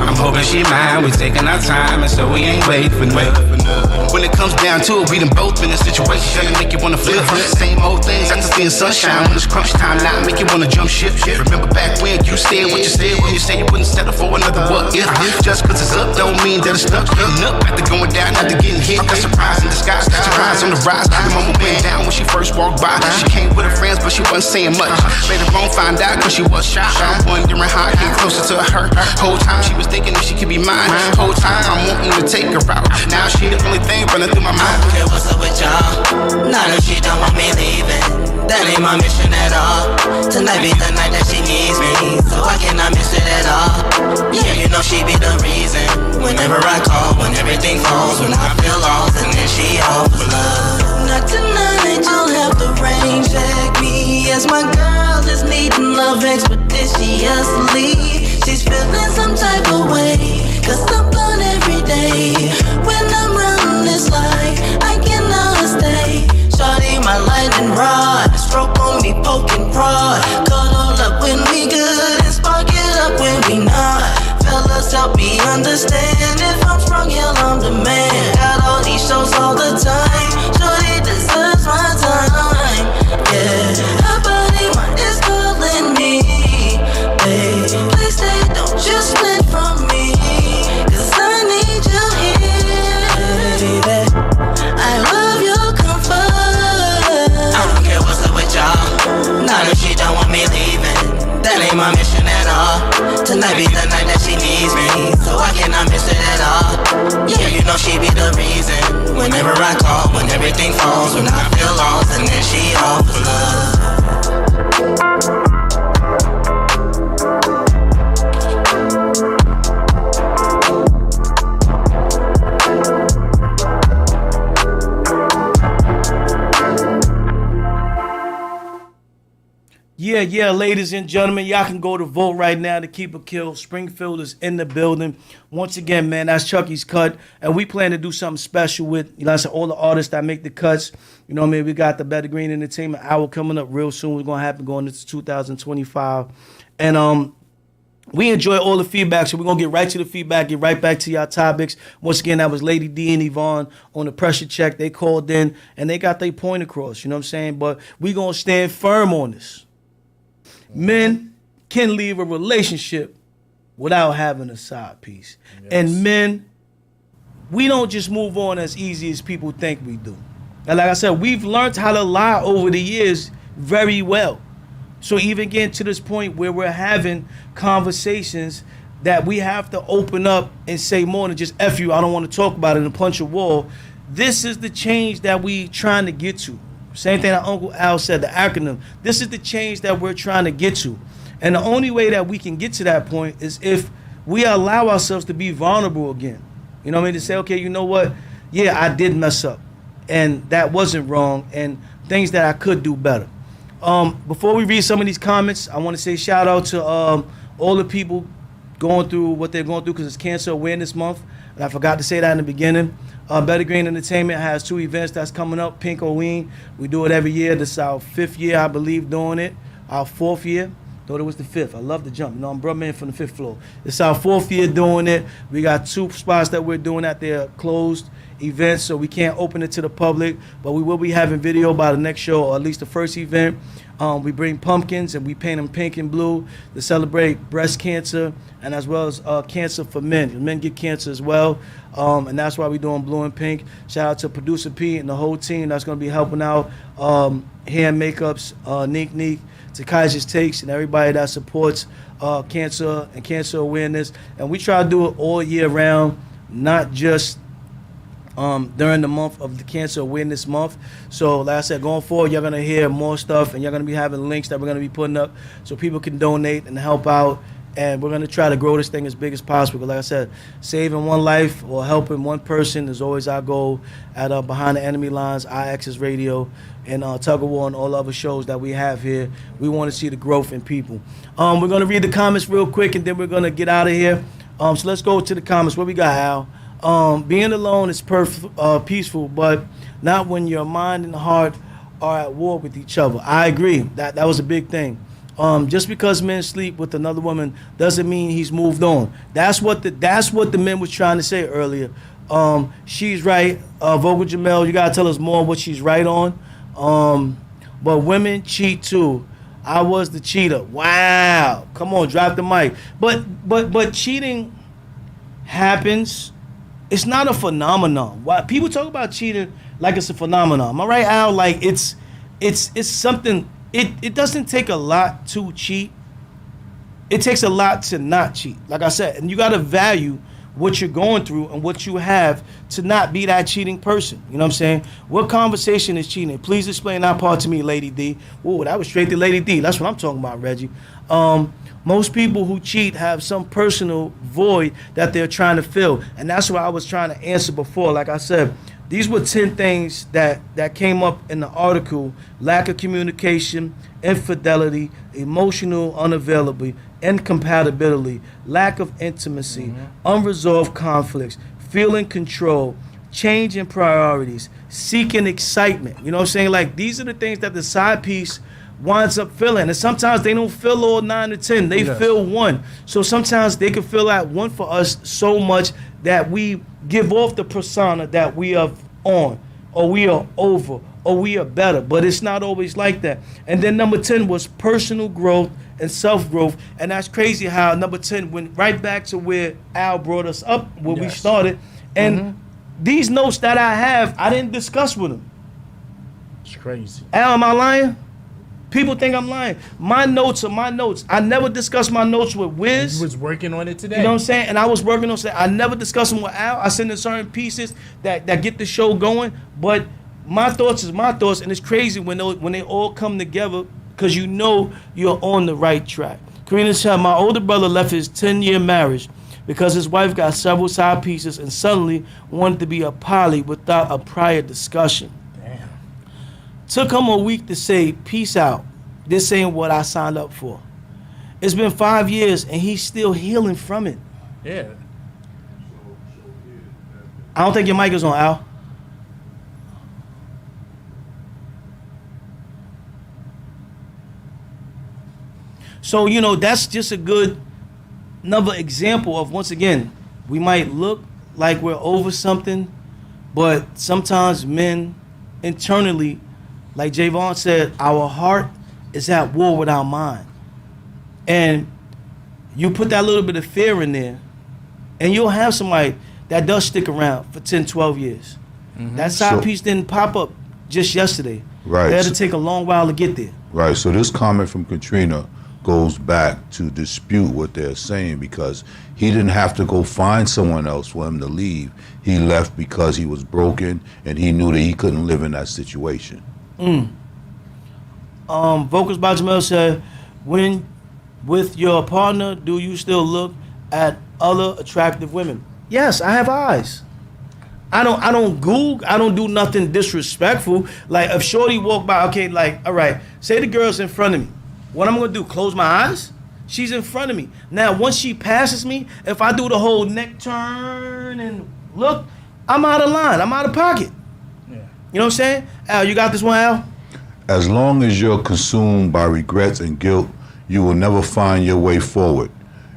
I'm hoping she mine, we taking our time, and so we ain't waiting for nothing. When it comes down to it, we done both been in situations that'll make you wanna flip. Same old things, after seeing sunshine. When it's crunch time, now make you wanna jump ship. Remember back when you said what you said, when you said you wouldn't settle for another what if. Just cause it's up don't mean that it's stuck. Hitting up after going down, after getting hit. That's surprise in disguise, surprise on the rise. The mama went down when she first walked by. She came with her friends, but she wasn't saying much. Later on, find out cause she was shy. I'm wondering how I get closer to her. Whole time she was thinking if she could be mine. Whole time I'm wanting to take her out. Now she the only thing running through my mind. I don't care what's up with y'all. Not if she don't want me leaving. That ain't my mission at all. Tonight be the night that she needs me, so I cannot miss it at all. Yeah, you know she be the reason. Whenever I call, when everything falls, when I feel lost, and then she offers love. Not tonight, don't have to rain check me, as my girl is needing love expeditiously. She's feeling some type of way, cause I'm blown every day. When I'm running this life, I cannot stay. Shawty my lightning rod, stroke on me, poking prod. Cuddle up when we good and spark it up when we not. Fellas help me understand, if I'm strong, hell I'm the man. Got all these shows all the time, shawty deserves my time. Yeah, her body is calling me. Babe, please stay, don't just split from me, cause I need you here. Baby, I love your comfort. Not if she don't want me leaving. That ain't my mission at all. Tonight be the night that she needs me, so I cannot miss it at all. Yeah, you know she be the reason. Whenever I call, when everything falls, when I feel lost, and then she offers love. Yeah, ladies and gentlemen, y'all can go to vote right now to keep a kill. Springfield is in the building. Once again, man, that's Chucky's Cut. And we plan to do something special with, I said, all the artists that make the cuts. You know what I mean? We got the Better Green Entertainment Hour coming up real soon. It's going to happen going into 2025. And we enjoy all the feedback, so we're going to get right to the feedback, get right back to y'all topics. Once again, that was Lady D and Yvonne on the pressure check. They called in, and they got their point across, you know what I'm saying? But we going to stand firm on this. Men can leave a relationship without having a side piece. Yes. And men, we don't just move on as easy as people think we do. And like I said, we've learned how to lie over the years very well. So even getting to this point where we're having conversations that we have to open up and say more than just F you, I don't want to talk about it and punch a wall. This is the change that we trying to get to. Same thing that Uncle Al said, the acronym. This is the change that we're trying to get to. And the only way that we can get to that point is if we allow ourselves to be vulnerable again. You know what I mean? To say, okay, you know what? Yeah, I did mess up. And that wasn't wrong. And things that I could do better. Before we read some of these comments, I want to say shout out to all the people going through what they're going through because it's Cancer Awareness Month. And I forgot to say that in the beginning. Better Green Entertainment has 2 events that's coming up. Pink Halloween, we do it every year. This is our 5th year, I believe, doing it. Our 4th year. Thought it was the 5th. I love to jump. You know, I'm brother man from the 5th floor. It's our 4th year doing it. We got 2 spots that we're doing at their closed events, so we can't open it to the public. But we will be having video by the next show, or at least the first event. We bring pumpkins and we paint them pink and blue to celebrate breast cancer and as well as cancer for men. Men get cancer as well, and that's why we're doing blue and pink. Shout out to producer Pete and the whole team that's going to be helping out. Hair and makeups, Neek, Takai's Takes, and everybody that supports cancer and cancer awareness. And we try to do it all year round, not just during the month of the Cancer Awareness Month. So like I said, going forward, you're going to hear more stuff and you're going to be having links that we're going to be putting up so people can donate and help out. And we're going to try to grow this thing as big as possible. Because like I said, saving one life or helping one person is always our goal at Behind the Enemy Lines, iAccess Radio, and Tug of War and all other shows that we have here. We want to see the growth in people. We're going to read the comments real quick and then we're going to get out of here. So let's go to the comments. What we got, Al? Being alone is peaceful, but not when your mind and heart are at war with each other. I agree. That was a big thing. Just because men sleep with another woman doesn't mean he's moved on. That's what the men was trying to say earlier. She's right. Vocal Jamel, you gotta tell us more what she's right on. But women cheat too. I was the cheater. Wow. Come on, drop the mic. But cheating happens. It's not a phenomenon. Why people talk about cheating like it's a phenomenon. Am I right, Al? Like it's something. It doesn't take a lot to cheat. It takes a lot to not cheat. Like I said, and you gotta value what you're going through and what you have to not be that cheating person. You know what I'm saying? What conversation is cheating? Please explain that part to me, Lady D. Whoa, that was straight to Lady D. That's what I'm talking about, Reggie. Most people who cheat have some personal void that they're trying to fill. And that's what I was trying to answer before. Like I said, these were 10 things that came up in the article: lack of communication, infidelity, emotional unavailability, incompatibility, lack of intimacy, unresolved conflicts, feeling control, change in priorities, seeking excitement. You know what I'm saying? Like, these are the things that the side piece winds up feeling. And sometimes they don't feel all 9 to 10. They feel 1. So sometimes they can feel that 1 for us so much that we give off the persona that we are on, or we are over, or we are better. But it's not always like that. And then number 10 was personal growth and self-growth. And that's crazy how number 10 went right back to where Al brought us up, where we started. And these notes that I have, I didn't discuss with him. It's crazy. Al, am I lying? People think I'm lying. My notes are my notes. I never discussed my notes with WIZZ. You was working on it today. You know what I'm saying? And I was working on it. I never discuss them with Al. I send in certain pieces that get the show going. But my thoughts is my thoughts. And it's crazy when they all come together, because you know you're on the right track. Karina said, my older brother left his 10-year marriage because his wife got several side pieces and suddenly wanted to be a poly without a prior discussion. Damn. Took him a week to say, peace out. This ain't what I signed up for. It's been 5 years and he's still healing from it. Yeah. I don't think your mic is on, Al. So, you know, that's just another example of, once again, we might look like we're over something, but sometimes men internally, like Javon said, our heart is at war with our mind. And you put that little bit of fear in there, and you'll have somebody that does stick around for 10, 12 years. That side piece didn't pop up just yesterday. Right. It had to take a long while to get there. Right. So this comment from Katrina goes back to dispute what they're saying, because he didn't have to go find someone else for him to leave. He left because he was broken and he knew that he couldn't live in that situation. Vocals by Jamel said, when with your partner, do you still look at other attractive women? Yes, I have eyes. I don't Google, I don't do nothing disrespectful. Like, if Shorty walk by, okay, like, all right, say the girl's in front of me. What I'm gonna do, close my eyes? She's in front of me. Now, once she passes me, if I do the whole neck turn and look, I'm out of line, I'm out of pocket. Yeah. You know what I'm saying? Al, you got this one, Al? As long as you're consumed by regrets and guilt, you will never find your way forward.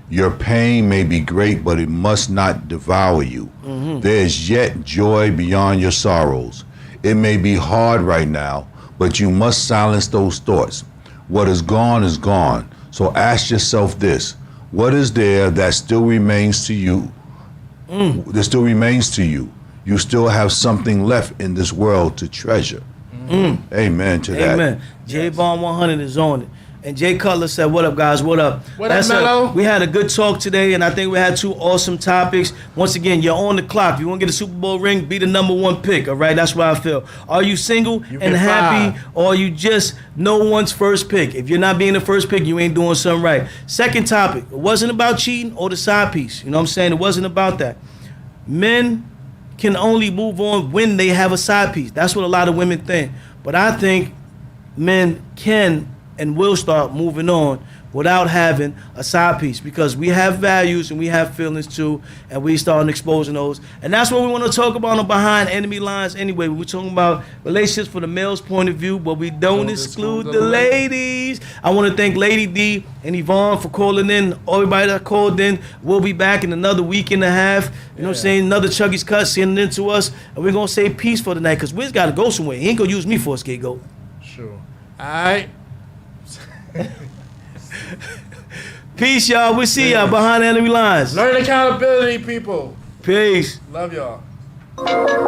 Your pain may be great, but it must not devour you. There is yet joy beyond your sorrows. It may be hard right now, but you must silence those thoughts. What is gone is gone. So ask yourself this: what is there that still remains to you? That still remains to you. You still have something left in this world to treasure. Amen to that. Amen. J-Bomb 100 is on it. And Jay Cutler said, what up, guys? What up? What up, Mello? We had a good talk today, and I think we had 2 awesome topics. Once again, you're on the clock. If you want to get a Super Bowl ring, be the #1 pick, all right? That's what I feel. Are you single and happy, or are you just no one's first pick? If you're not being the first pick, you ain't doing something right. Second topic, it wasn't about cheating or the side piece. You know what I'm saying? It wasn't about that. Men can only move on when they have a side piece. That's what a lot of women think. But I think men can and will start moving on without having a side piece, because we have values and we have feelings too, and we starting exposing those. And that's what we want to talk about on Behind Enemy Lines anyway. We're talking about relationships from the male's point of view, but we don't exclude the ladies. I want to thank Lady D and Yvonne for calling in. Everybody that called in, we'll be back in another week and a half. You know what I'm saying? Another Chuggy's Cut sending in to us. And we're going to say peace for tonight, because Wiz got to go somewhere. He ain't going to use me for a scapegoat. Sure. All right. Peace, y'all. We'll see y'all Behind Enemy Lines. Learn accountability, people. Peace. Love y'all. Undeniable.